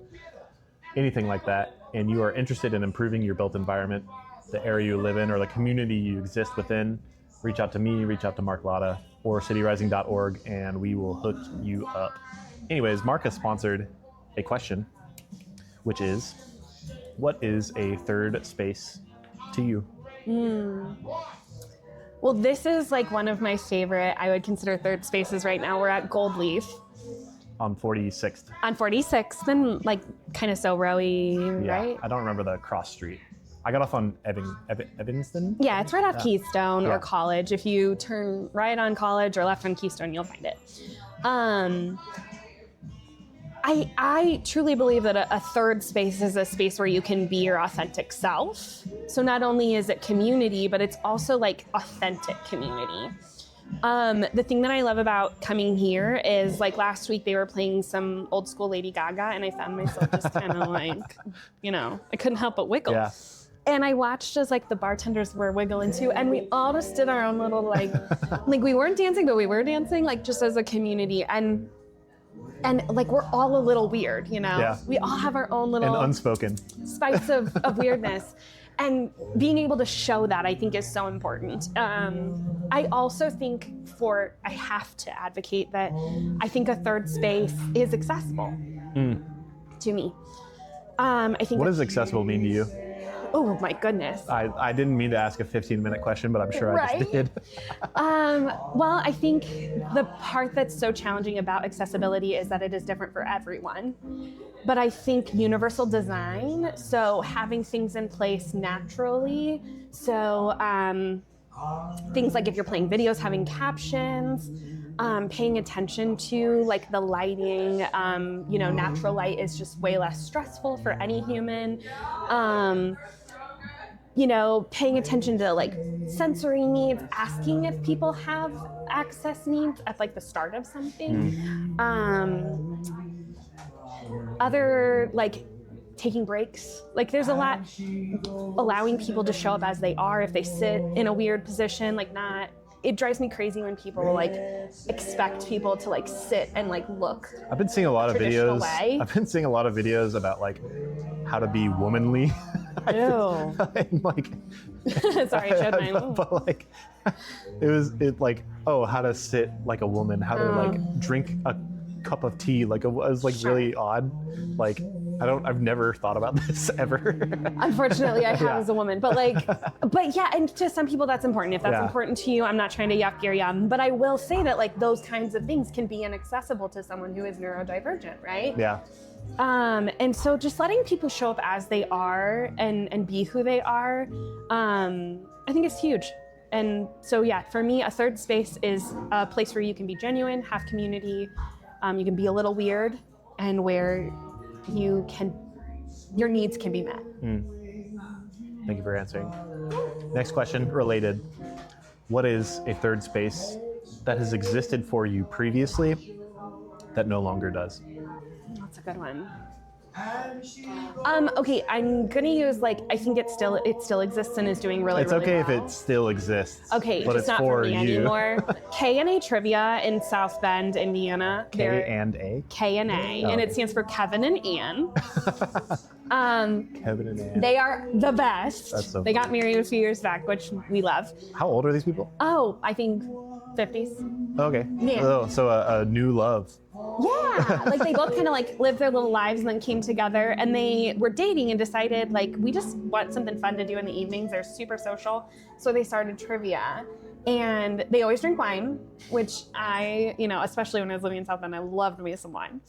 S1: anything like that, and you are interested in improving your built environment, the area you live in, or the community you exist within, reach out to me, reach out to Mark Latta, or cityrising.org, and we will hook you up. Anyways, Mark has sponsored a question, which is, what is a third space to you?
S2: Well, this is like one of my favorite, I would consider third spaces right now. We're at Gold Leaf.
S1: On 46th.
S2: On 46th, and like kind of so rowy,
S1: yeah,
S2: right?
S1: I don't remember the cross street. I got off on Evanston.
S2: Yeah, it's right off Keystone
S1: Yeah.
S2: or College. If you turn right on College or left on Keystone, you'll find it. I truly believe that a third space is a space where you can be your authentic self. So not only is it community, but it's also like authentic community. The thing that I love about coming here is like last week they were playing some old school Lady Gaga and I found myself just kind of like, I couldn't help but wiggle.
S1: Yeah.
S2: And I watched as like the bartenders were wiggling too, and we all just did our own little like we weren't dancing, but we were dancing like just as a community, and like we're all a little weird,
S1: Yeah.
S2: We all have our own little
S1: And unspoken.
S2: spice of weirdness, and being able to show that I think is so important. I also think I have to advocate that I think a third space is accessible to me. I think.
S1: What does accessible mean to you?
S2: Oh my goodness.
S1: I didn't mean to ask a 15-minute question, but I'm sure I just did.
S2: Well, I think the part that's so challenging about accessibility is that it is different for everyone. But I think universal design, so having things in place naturally, so things like if you're playing videos, having captions, paying attention to like the lighting, natural light is just way less stressful for any human. Paying attention to like sensory needs, asking if people have access needs at like the start of something. Other like taking breaks. Like there's a lot, allowing people to show up as they are. If they sit in a weird position, it drives me crazy when people like expect people to like sit and like look.
S1: I've been seeing a lot of
S2: traditional
S1: videos.
S2: way.
S1: I've been seeing a lot of videos about like how to be womanly.
S2: Ew.
S1: Like,
S2: Sorry, I showed mine.
S1: but like, how to sit like a woman, how to like drink a cup of tea. Like it was like really odd. Like I've never thought about this ever.
S2: Unfortunately, I have
S1: Yeah.
S2: as a woman, but yeah, and to some people that's important. If that's
S1: Yeah.
S2: important to you, I'm not trying to yuck your yum, but I will say that like those kinds of things can be inaccessible to someone who is neurodivergent, right?
S1: Yeah.
S2: And so just letting people show up as they are and be who they are, I think is huge. And so yeah, for me, a third space is a place where you can be genuine, have community, you can be a little weird, and where your needs can be met.
S1: Thank you for answering. Next question, related. What is a third space that has existed for you previously that no longer does?
S2: That's a good one. Okay, I'm gonna use I think it still exists and is doing really
S1: It's
S2: really
S1: okay
S2: well.
S1: if it still exists.
S2: Okay,
S1: but
S2: just
S1: it's
S2: not for me
S1: you.
S2: anymore. K&A Trivia in South Bend, Indiana.
S1: K and A?
S2: K&A, and
S1: okay.
S2: it stands for Kevin and Ann.
S1: Kevin and Ann.
S2: They are the best.
S1: That's so
S2: they got
S1: funny.
S2: married a few years back, which we love.
S1: How old are these people?
S2: Oh, I think 50s.
S1: Okay.
S2: Yeah.
S1: Oh, so a new love.
S2: Yeah, they both kind of lived their little lives and then came together, and they were dating and decided we just want something fun to do in the evenings. They're super social, so they started trivia, and they always drink wine, which I, especially when I was living in South Bend, I loved me some wine.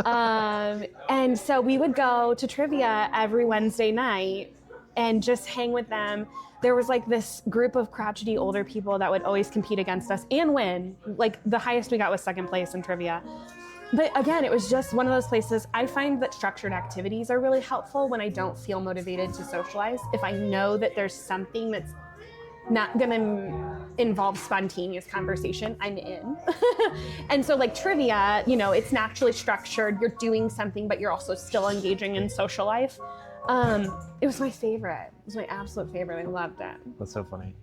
S2: And so we would go to trivia every Wednesday night and just hang with them. There was this group of crotchety older people that would always compete against us and win. The highest we got was second place in trivia. But again, it was just one of those places. I find that structured activities are really helpful when I don't feel motivated to socialize. If I know that there's something that's not gonna involve spontaneous conversation, I'm in. And so trivia, it's naturally structured. You're doing something, but you're also still engaging in social life. It was my favorite. It was my absolute favorite. I loved it.
S1: That's so funny.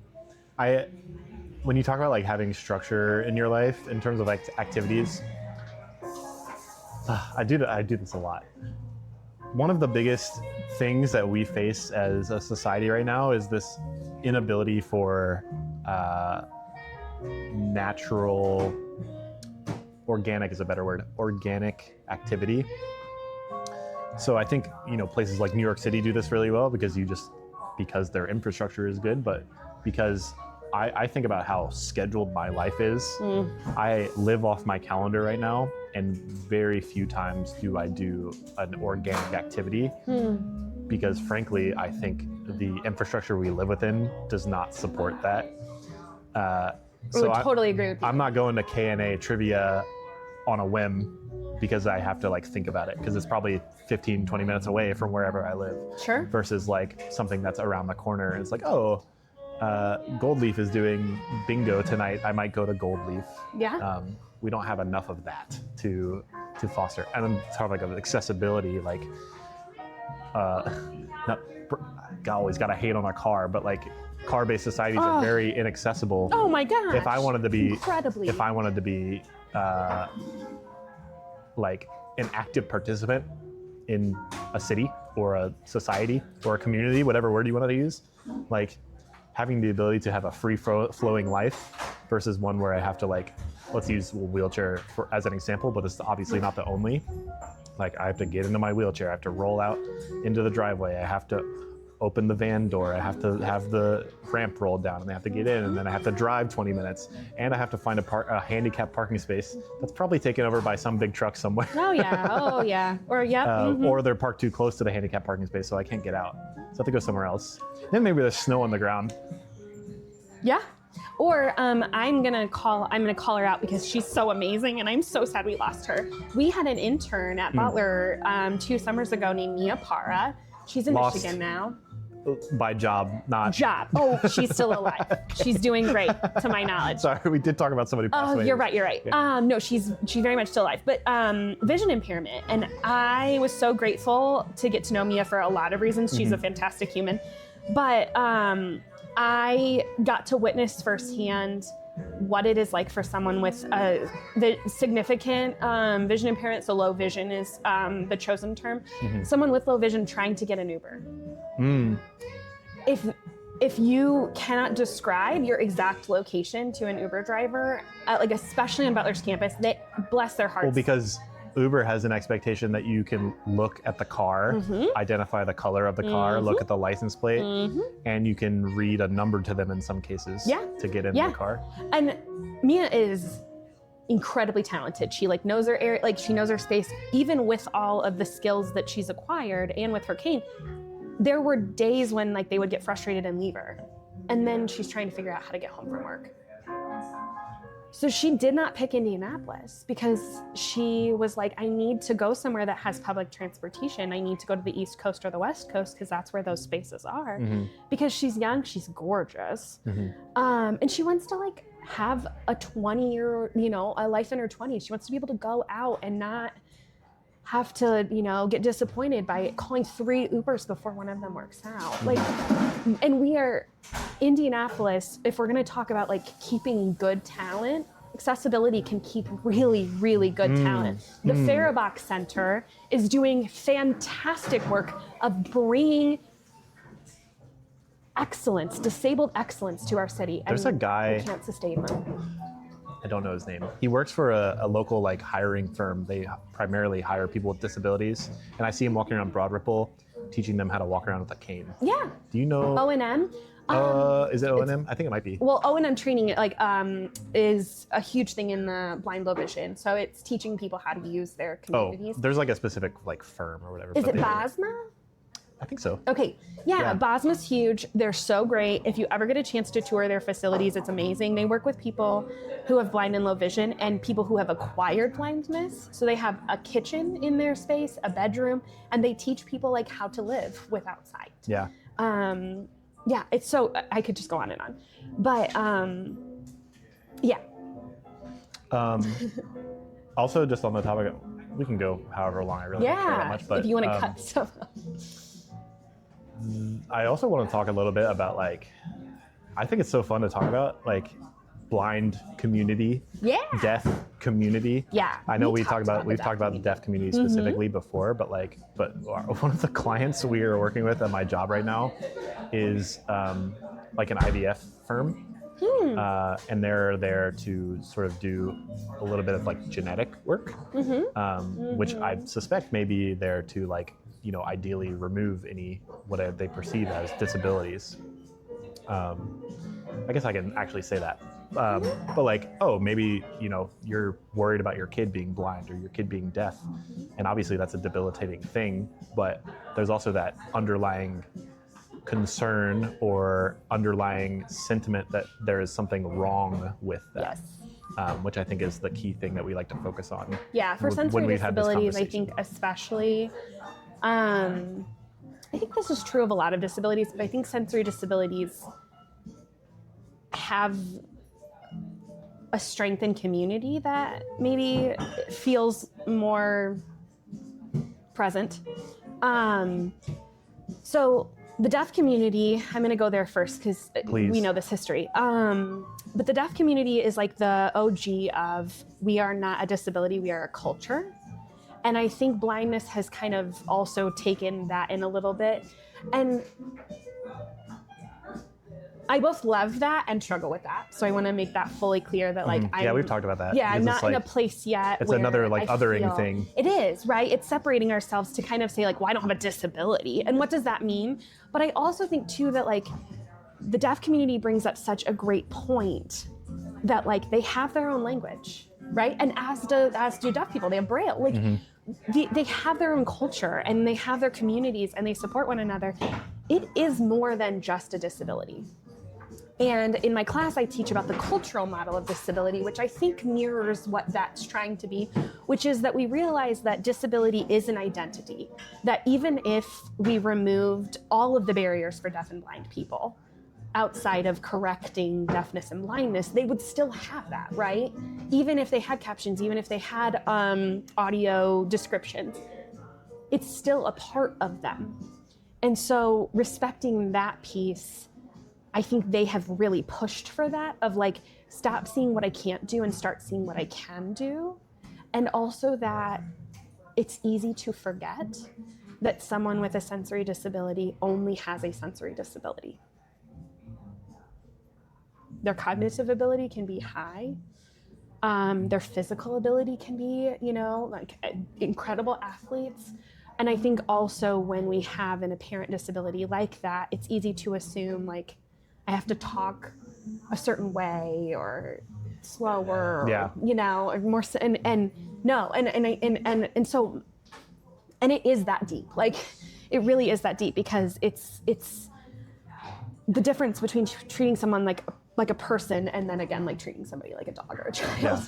S1: When you talk about having structure in your life in terms of activities, I do this a lot. One of the biggest things that we face as a society right now is this inability for natural, organic is a better word, organic activity. So I think, places like New York City do this really well because their infrastructure is good, but because I think about how scheduled my life is. I live off my calendar right now, and very few times do I do an organic activity because, frankly, I think the infrastructure we live within does not support that.
S2: So I totally agree with you.
S1: I'm not going to K&A trivia on a whim because I have to like think about it, because it's probably 15, 20 minutes away from wherever I live.
S2: Sure.
S1: Versus like something that's around the corner. And it's like, oh, Gold Leaf is doing bingo tonight. I might go to Gold Leaf.
S2: Yeah.
S1: We don't have enough of that to foster. And then talk like of accessibility, like, always got to hate on a car, but like car-based societies are very inaccessible.
S2: Oh my gosh.
S1: If I wanted to be
S2: incredibly.
S1: If I wanted to be like an active participant in a city or a society or a community, whatever word you want to use, like having the ability to have a free flowing life versus one where I have to like, let's use a wheelchair as an example, but it's obviously not the only. Like I have to get into my wheelchair, I have to roll out into the driveway, I have to open the van door, I have to have the ramp rolled down, and I have to get in, and then I have to drive 20 minutes, and I have to find a handicapped parking space that's probably taken over by some big truck somewhere.
S2: Oh yeah.
S1: Or they're parked too close to the handicapped parking space, so I can't get out. So I have to go somewhere else. Then maybe there's snow on the ground.
S2: Yeah. Or I'm gonna call her out because she's so amazing, and I'm so sad we lost her. We had an intern at Butler 2 summers ago named Mia Para. She's in Michigan now.
S1: By job, not...
S2: Job. Oh, she's still alive. She's doing great, to my knowledge.
S1: Sorry, we did talk about somebody passed away.
S2: You're right.
S1: Yeah.
S2: No, she's very much still alive. But vision impairment. And I was so grateful to get to know Mia for a lot of reasons. She's a fantastic human. But I got to witness firsthand what it is like for someone with the significant vision impairment. So low vision is the chosen term. Someone with low vision trying to get an Uber. If you cannot describe your exact location to an Uber driver, like especially on Butler's campus, they bless their hearts.
S1: Well, because Uber has an expectation that you can look at the car, identify the color of the car, look at the license plate, and you can read a number to them in some cases to get in the car.
S2: And Mia is incredibly talented. She like knows her area, like she knows her space, even with all of the skills that she's acquired and with her cane. There were days when like they would get frustrated and leave her. And then she's trying to figure out how to get home from work. So she did not pick Indianapolis because she was like, I need to go somewhere that has public transportation. I need to go to the East Coast or the West Coast because that's where those spaces are. Because she's young, she's gorgeous. And she wants to like have a 20-year, a life in her 20s. She wants to be able to go out and not have to, get disappointed by calling 3 Ubers before one of them works out. Like, and we are Indianapolis, if we're going to talk about like keeping good talent, accessibility can keep really, really good talent. The Faribault Center is doing fantastic work of bringing excellence, disabled excellence to our city.
S1: There's a guy,
S2: we can't sustain them.
S1: I don't know his name. He works for a local like hiring firm. They primarily hire people with disabilities. And I see him walking around Broad Ripple, teaching them how to walk around with a cane.
S2: Yeah.
S1: Do you know?
S2: O&M.
S1: Is it O&M? I think it might be.
S2: Well, O&M training is a huge thing in the blind low vision. So it's teaching people how to use their communities.
S1: There's like a specific like firm or whatever.
S2: Is it BOSMA?
S1: I think so.
S2: Okay. Yeah, BOSMA's huge. They're so great. If you ever get a chance to tour their facilities, it's amazing. They work with people who have blind and low vision and people who have acquired blindness. So they have a kitchen in their space, a bedroom, and they teach people like how to live without sight.
S1: Yeah.
S2: Yeah, it's so, I could just go on and on. But yeah.
S1: Also, just on the topic, we can go however long. I really don't care that much. But
S2: if you want to cut stuff up.
S1: I also want to talk a little bit about like, I think it's so fun to talk about like blind community, deaf community.
S2: Yeah.
S1: I know we've talked about the deaf community specifically before, but one of the clients we are working with at my job right now is like an IVF firm. And they're there to sort of do a little bit of like genetic work, which I suspect may be there to like, ideally remove any what they perceive as disabilities. I guess I can actually say that. But like, oh, maybe, you're worried about your kid being blind or your kid being deaf. And obviously that's a debilitating thing, but there's also that underlying concern or underlying sentiment that there is something wrong with that.
S2: Yes.
S1: Which I think is the key thing that we like to focus on.
S2: Yeah, for sensory disabilities, I think especially, I think this is true of a lot of disabilities, but I think sensory disabilities have a strength in community that maybe feels more present. So the deaf community, I'm gonna go there first because we know this history. But the deaf community is like the OG of, we are not a disability, we are a culture. And I think blindness has kind of also taken that in a little bit. And I both love that and struggle with that. So I want to make that fully clear that like,
S1: we've talked about that.
S2: Yeah, I'm not in a place yet.
S1: It's another like othering thing.
S2: It is, right? It's separating ourselves to kind of say like, well, I don't have a disability. And what does that mean? But I also think too that like the deaf community brings up such a great point that like they have their own language, right? And as do deaf people, they have Braille. Like they have their own culture and they have their communities and they support one another. It is more than just a disability. And in my class, I teach about the cultural model of disability, which I think mirrors what that's trying to be, which is that we realize that disability is an identity, that even if we removed all of the barriers for deaf and blind people outside of correcting deafness and blindness, they would still have that, right? Even if they had captions, even if they had audio descriptions, it's still a part of them. And so respecting that piece, I think they have really pushed for that of like, stop seeing what I can't do and start seeing what I can do. And also that it's easy to forget that someone with a sensory disability only has a sensory disability. Their cognitive ability can be high. Their physical ability can be, like incredible athletes. And I think also when we have an apparent disability like that, it's easy to assume like, I have to talk a certain way or slower, or more, and it is that deep. Like, it really is that deep because it's the difference between treating someone like a person and then again, like treating somebody like a dog or a child.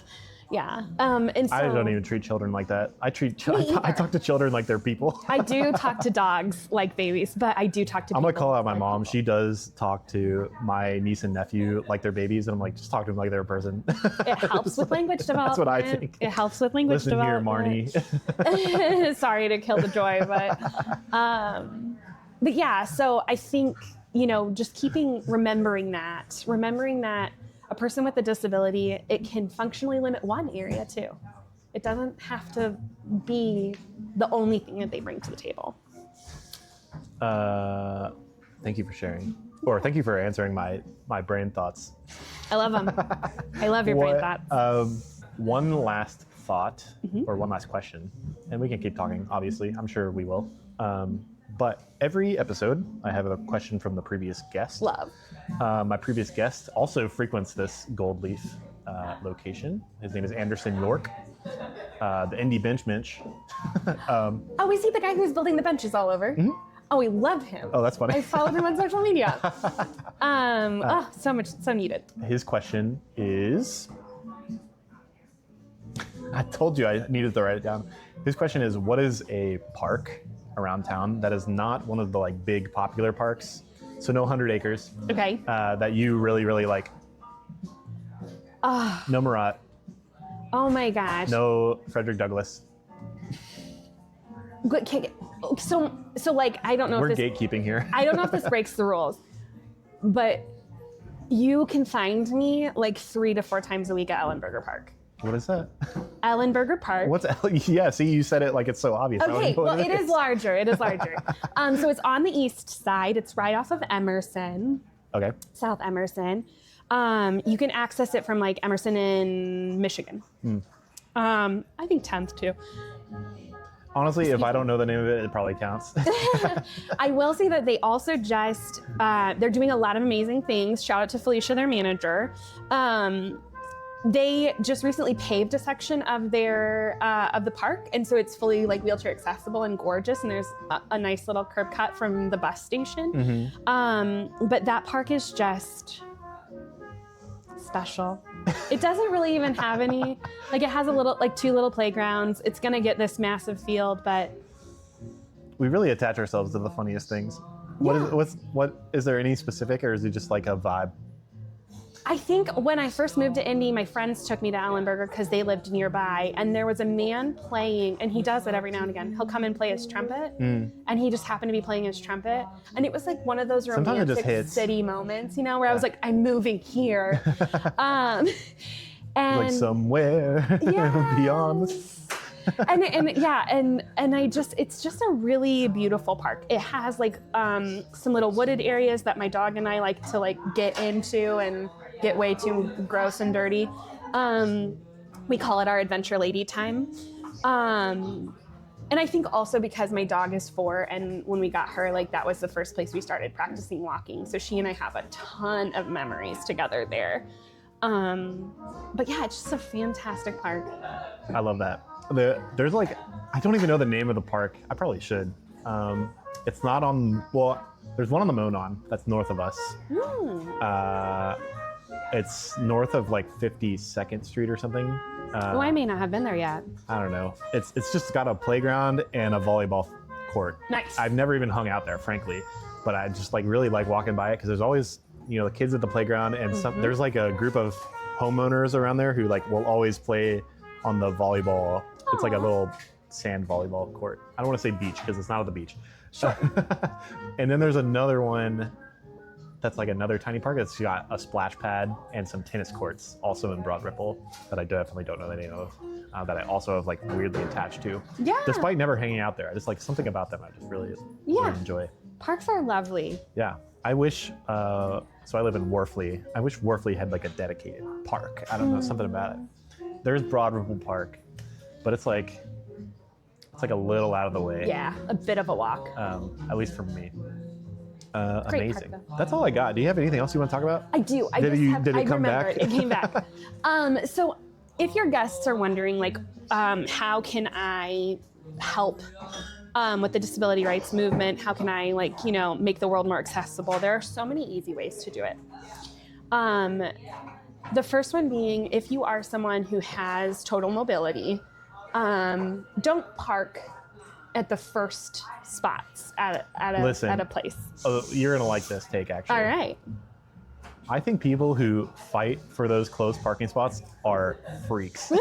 S2: Yeah. And so,
S1: I don't even treat children like that. I talk to children like they're people.
S2: I do talk to dogs like babies, but I do talk to people.
S1: I'm going to call out my mom. People. She does talk to my niece and nephew like they're babies. And I'm like, just talk to them like they're a person.
S2: It helps with language development.
S1: That's what I think.
S2: It helps with language development.
S1: Listen here, Marnie.
S2: Sorry to kill the joy, but yeah, so I think, just remembering that a person with a disability, it can functionally limit one area too. It doesn't have to be the only thing that they bring to the table.
S1: Thank you for sharing. Or thank you for answering my brain thoughts.
S2: I love them. I love your brain thoughts.
S1: One last thought, or one last question, and we can keep talking, obviously. I'm sure we will. But every episode, I have a question from the previous guest.
S2: Love.
S1: My previous guest also frequents this Gold Leaf location. His name is Anderson York, the Indy Bench Bench.
S2: Oh, is he the guy who's building the benches all over?
S1: Mm-hmm.
S2: Oh, we love him.
S1: Oh, that's funny.
S2: I follow him on social media. So needed.
S1: His question is, I told you I needed to write it down. His question is, what is a park around town that is not one of the like big popular parks? So no 100 acres.
S2: Okay.
S1: That you really, really like. No Murat.
S2: Oh my gosh.
S1: No Frederick Douglass.
S2: So like, I don't know
S1: We're
S2: if this...
S1: gatekeeping here.
S2: I don't know if this breaks the rules, but you can find me like 3 to 4 times a week at Ellenberger Park.
S1: What is that?
S2: Ellenberger Park.
S1: Yeah, see, you said it like it's so obvious.
S2: Okay, well, it is larger. So it's on the east side. It's right off of Emerson.
S1: Okay.
S2: South Emerson. You can access it from like Emerson in Michigan. I think 10th too.
S1: Honestly, if I don't know the name of it, it probably counts.
S2: I will say that they also just, they're doing a lot of amazing things. Shout out to Felicia, their manager. They just recently paved a section of of the park, and so it's fully like wheelchair accessible and gorgeous, and there's a nice little curb cut from the bus station. But that park is just special. It doesn't really even have any, like it has two little playgrounds. It's gonna get this massive field, but
S1: We really attach ourselves to the funniest things. What is there any specific, or is it just like a vibe?
S2: I think when I first moved to Indy, my friends took me to Ellenberger because they lived nearby, and there was a man playing, and he does it every now and again. He'll come and play his trumpet, and he just happened to be playing his trumpet, and it was like one of those romantic city moments, you know, where I was like, I'm moving here, and
S1: like somewhere beyond.
S2: and I just, it's just a really beautiful park. It has like some little wooded areas that my dog and I like to like get into and get way too gross and dirty. We call it our adventure lady time. And I think also because my dog is 4, and when we got her, like that was the first place we started practicing walking. So she and I have a ton of memories together there. But yeah, it's just a fantastic park.
S1: I love that. There's like, I don't even know the name of the park. I probably should. It's not on, well, there's one on the Monon that's north of us. It's north of like 52nd Street or something.
S2: I may not have been there yet.
S1: I don't know. It's just got a playground and a volleyball court.
S2: Nice.
S1: I've never even hung out there, frankly, but I just like really like walking by it because there's always, you know, the kids at the playground, and there's like a group of homeowners around there who like will always play on the volleyball. It's like a little sand volleyball court. I don't want to say beach because it's not at the beach.
S2: Sure.
S1: And then there's another one that's like another tiny park that's got a splash pad and some tennis courts, also in Broad Ripple, that I definitely don't know the name of, that I also have like weirdly attached to.
S2: Yeah.
S1: Despite never hanging out there, I just like something about them I just really enjoy.
S2: Parks are lovely.
S1: Yeah. I wish, so I live in Worfley. I wish Worfley had like a dedicated park. I don't know, something about it. There's Broad Ripple Park, but it's like a little out of the way.
S2: Yeah, a bit of a walk.
S1: At least for me.
S2: Great
S1: Amazing.
S2: park, though.
S1: That's all I got. Do you have anything else you want to talk about?
S2: I do.
S1: Did it come back?
S2: It came back. So if your guests are wondering, like, how can I help with the disability rights movement? How can I, like, you know, make the world more accessible? There are so many easy ways to do it. The first one being, if you are someone who has total mobility, don't park at the first spots at a place.
S1: Oh, you're gonna like this take, actually.
S2: All right.
S1: I think people who fight for those closed parking spots are freaks.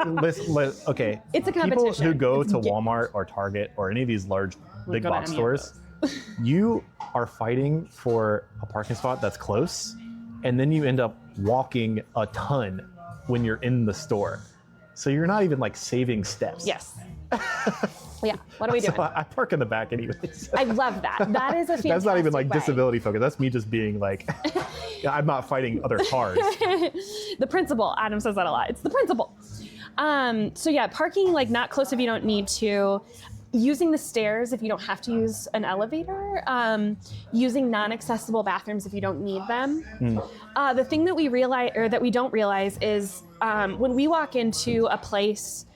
S1: Okay.
S2: It's a competition.
S1: People who go to Walmart or Target or any of these large big box stores, you are fighting for a parking spot that's close, and then you end up walking a ton when you're in the store. So you're not even like saving steps.
S2: Yes. Yeah. What are we doing?
S1: So I park in the back anyways.
S2: I love that. That is a fantastic
S1: That's not even like
S2: way.
S1: disability focused. That's me just being like, I'm not fighting other cars.
S2: The principle. Adam says that a lot. It's the principle. So yeah, parking like not close if you don't need to. Using the stairs if you don't have to use an elevator. Using non-accessible bathrooms if you don't need them. The thing that we realize, or that we don't realize, is when we walk into a place,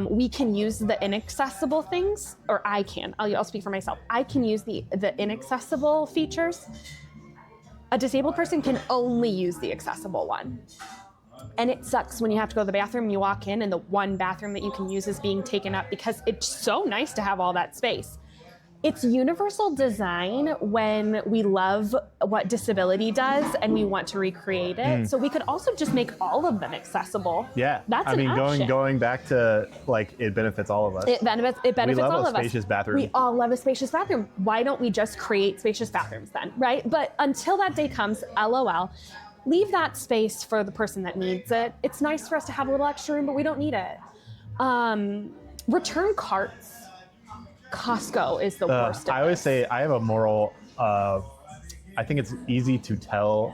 S2: we can use the inaccessible things, or I can. I'll speak for myself. I can use the inaccessible features. A disabled person can only use the accessible one. And it sucks when you have to go to the bathroom, you walk in and the one bathroom that you can use is being taken up because it's so nice to have all that space. It's universal design when we love what disability does and we want to recreate it. So we could also just make all of them accessible.
S1: Yeah.
S2: That's an option.
S1: going back to like, it benefits all of us.
S2: It benefits all of us.
S1: We love a spacious bathroom.
S2: We all love a spacious bathroom. Why don't we just create spacious bathrooms then, right? But until that day comes, LOL, leave that space for the person that needs it. It's nice for us to have a little extra room, but we don't need it. Return carts. Costco is the worst.
S1: I always say I have a moral, I think it's easy to tell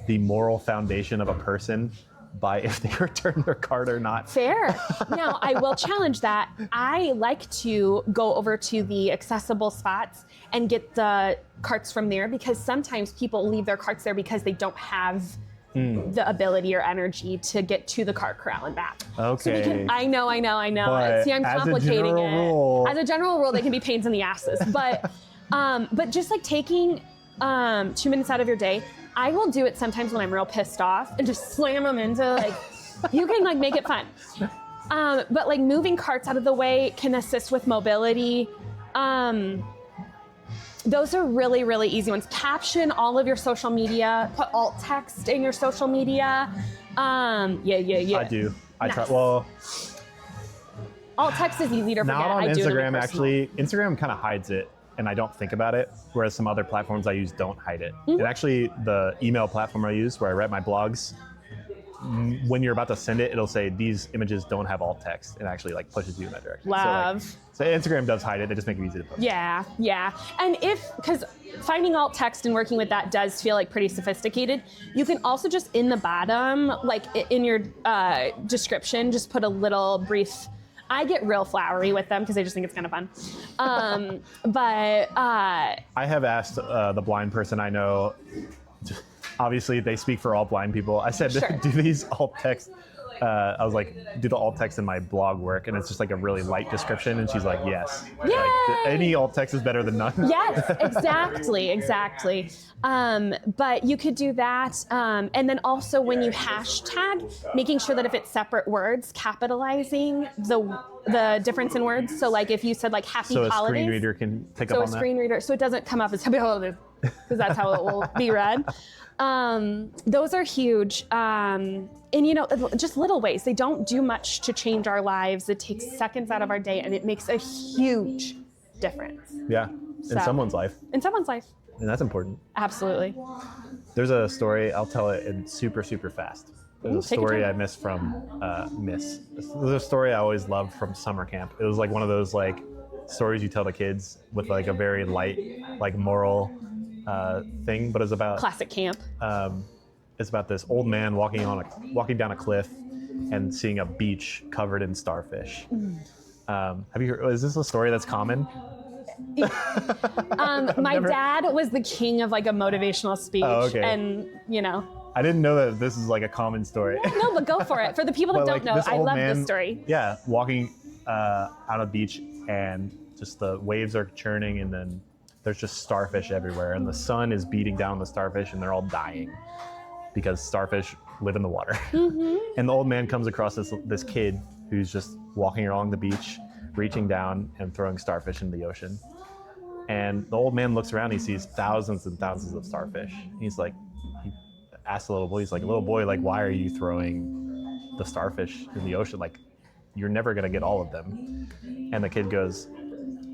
S1: the moral foundation of a person by if they return their cart or not.
S2: Fair. Now, I will challenge that. I like to go over to the accessible spots and get the carts from there, because sometimes people leave their carts there because they don't have the ability or energy to get to the cart corral and back.
S1: Okay.
S2: So I know.
S1: But
S2: See, I'm complicating it. As a general rule, they can be pains in the asses. But just like taking 2 minutes out of your day, I will do it sometimes when I'm real pissed off and just slam them into like, you can like make it fun. But like moving carts out of the way can assist with mobility. Those are really, really easy ones. Caption all of your social media, put alt text in your social media. Yeah.
S1: I do. I
S2: Nice.
S1: try. Well,
S2: Alt text is easy to forget.
S1: not on
S2: I do it in my
S1: Instagram,
S2: personal.
S1: actually. Instagram kind of hides it, and I don't think about it, whereas some other platforms I use don't hide it. And actually, the email platform I use where I write my blogs, when you're about to send it, it'll say these images don't have alt text, and actually like pushes you in that direction.
S2: Love.
S1: So Instagram does hide it. They just make it easy to post.
S2: Yeah. And because finding alt text and working with that does feel like pretty sophisticated, you can also just in the bottom, like in your description, just put a little brief. I get real flowery with them because I just think it's kind of fun.
S1: I have asked the blind person I know, obviously they speak for all blind people. I said,
S2: Sure.
S1: do these alt text, I was like, do the alt text in my blog work? And it's just like a really light description. And she's like, yes.
S2: Yay!
S1: Like, any alt text is better than none.
S2: Yes, exactly. But you could do that. And then also when you hashtag, making sure that if it's separate words, capitalizing the difference in words. So like if you said like happy
S1: So a
S2: holidays.
S1: screen reader can pick
S2: So
S1: up
S2: a
S1: on that?
S2: screen reader, so it doesn't come up as happy holidays, because that's how it will be read. Those are huge. And you know, just little ways. They don't do much to change our lives. It takes seconds out of our day, and it makes a huge difference
S1: Yeah, in someone's life.
S2: in someone's life.
S1: And that's important.
S2: Absolutely.
S1: There's a story, I'll tell it in super, super fast. There's a
S2: take your
S1: story
S2: time.
S1: I missed from There's a story I always loved from summer camp. It was like one of those like stories you tell the kids with like a very light, like moral thing, but it's about
S2: Classic camp.
S1: it's about this old man walking down a cliff and seeing a beach covered in starfish. Have you heard? Is this a story that's common?
S2: My dad was the king of like a motivational speech,
S1: Oh, okay.
S2: and you know.
S1: I didn't know that this is like a common story.
S2: No, but go for it. For the people that
S1: But,
S2: don't
S1: like,
S2: know,
S1: this
S2: I
S1: old
S2: love
S1: man,
S2: this story.
S1: Yeah, walking on a beach, and just the waves are churning, and then there's just starfish everywhere, and the sun is beating down the starfish, and they're all dying because starfish live in the water. And the old man comes across this kid who's just walking along the beach, reaching down and throwing starfish in the ocean. And the old man looks around, he sees thousands and thousands of starfish. He's like, he asks the little boy, he's like, little boy, like, why are you throwing the starfish in the ocean? Like, you're never gonna get all of them. And the kid goes,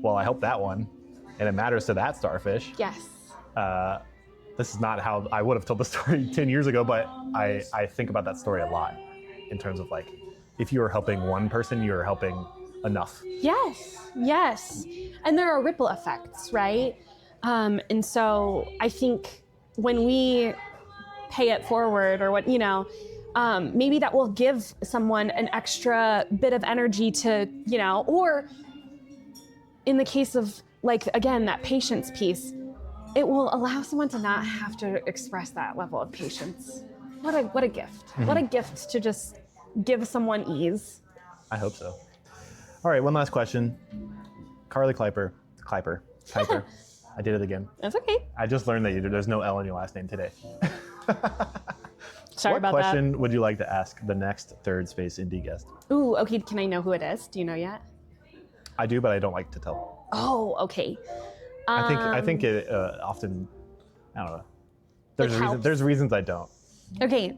S1: well, I hope that one, and it matters to that starfish.
S2: Yes.
S1: This is not how I would have told the story 10 years ago, but I think about that story a lot in terms of like, if you are helping one person, you are helping enough.
S2: Yes. And there are ripple effects, right? And so I think when we pay it forward or what, you know, maybe that will give someone an extra bit of energy to, you know, or in the case of like, again, that patience piece, it will allow someone to not have to express that level of patience. What a gift. What a gift to just give someone ease.
S1: I hope so. All right, one last question. Karly Keiper. I did it again.
S2: That's okay.
S1: I just learned that there's no L in your last name today.
S2: Sorry
S1: What
S2: about
S1: question would you like to ask the next Third Space Indy guest?
S2: that. Ooh, okay, can I know who it is? Do you know yet?
S1: I do, but I don't like to tell.
S2: Oh, okay.
S1: I think it often, I don't know.
S2: helps.
S1: There's reasons I don't.
S2: Okay.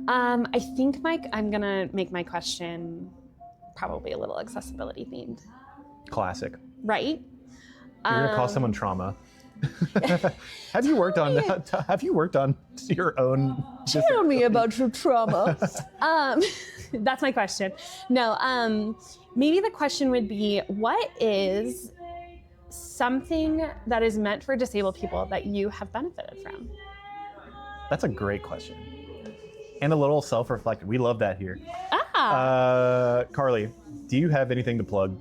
S2: I think, Mike, I'm gonna make my question probably a little accessibility themed,
S1: Classic.
S2: right?
S1: You're gonna cause someone trauma. Have you worked on that? Have you worked on your own?
S2: Tell me about your trauma. That's my question. No, maybe the question would be, what is something that is meant for disabled people that you have benefited from?
S1: That's a great question. and a little self-reflective. We love that here. Karly, do you have anything to plug?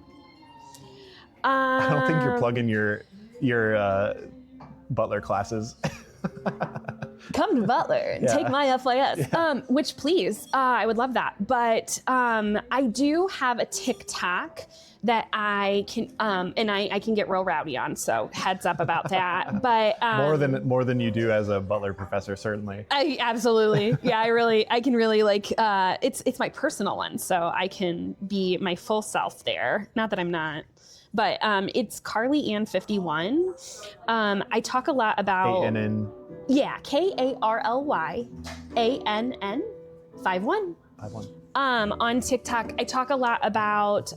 S1: I don't think you're plugging your Butler classes.
S2: Come to Butler and take my FYS, which please, I would love that. But I do have a TikTok that I can, and I can get real rowdy on, so heads up about that. But
S1: more than you do as a Butler professor, certainly.
S2: Absolutely, yeah. I can really like. It's my personal one, so I can be my full self there. Not that I'm not. But it's Karly Ann 51. I talk a lot about
S1: ANN.
S2: Yeah, KarlyAnn 51. On TikTok, I talk a lot about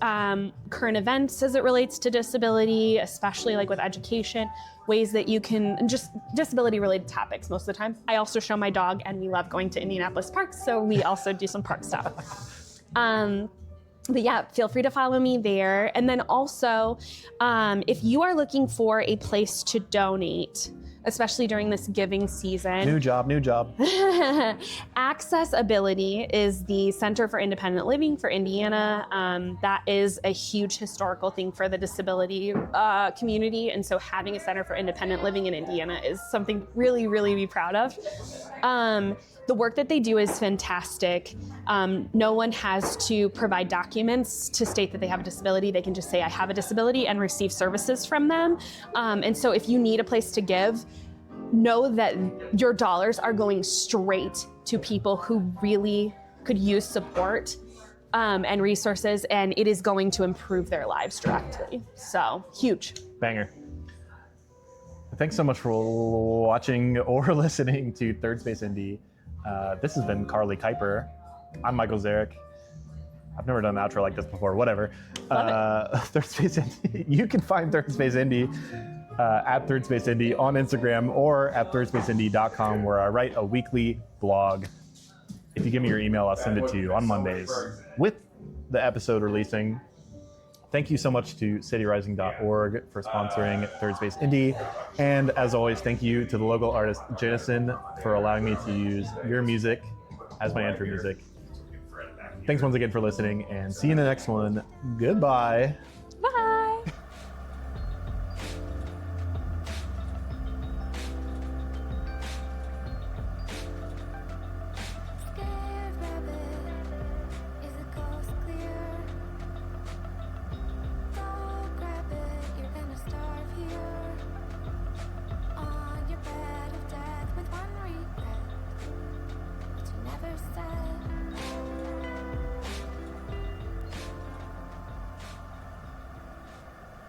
S2: current events as it relates to disability, especially like with education, ways that you can, just disability-related topics most of the time. I also show my dog, and we love going to Indianapolis parks, so we also do some park stuff. But yeah, feel free to follow me there. And then also, if you are looking for a place to donate, especially during this giving season.
S1: New job.
S2: Accessibility is the Center for Independent Living for Indiana. That is a huge historical thing for the disability community. And so having a Center for Independent Living in Indiana is something really, really to be proud of. The work that they do is fantastic. No one has to provide documents to state that they have a disability. They can just say, I have a disability, and receive services from them. And so if you need a place to give, know that your dollars are going straight to people who really could use support and resources, and it is going to improve their lives directly. So, huge.
S1: Banger. Thanks so much for watching or listening to Third Space Indy. This has been Karly Keiper. I'm Michael Zarick. I've never done an outro like this before, whatever. Third Space Indy. You can find Third Space Indy at Third Space Indy on Instagram or at thirdspaceindy.com, where I write a weekly blog. If you give me your email, I'll send it to you on Mondays with the episode releasing. Thank you so much to cityrising.org for sponsoring Third Space Indy. And as always, thank you to the local artist Jason for allowing me to use your music as my intro music. Thanks once again for listening, and see you in the next one. Goodbye.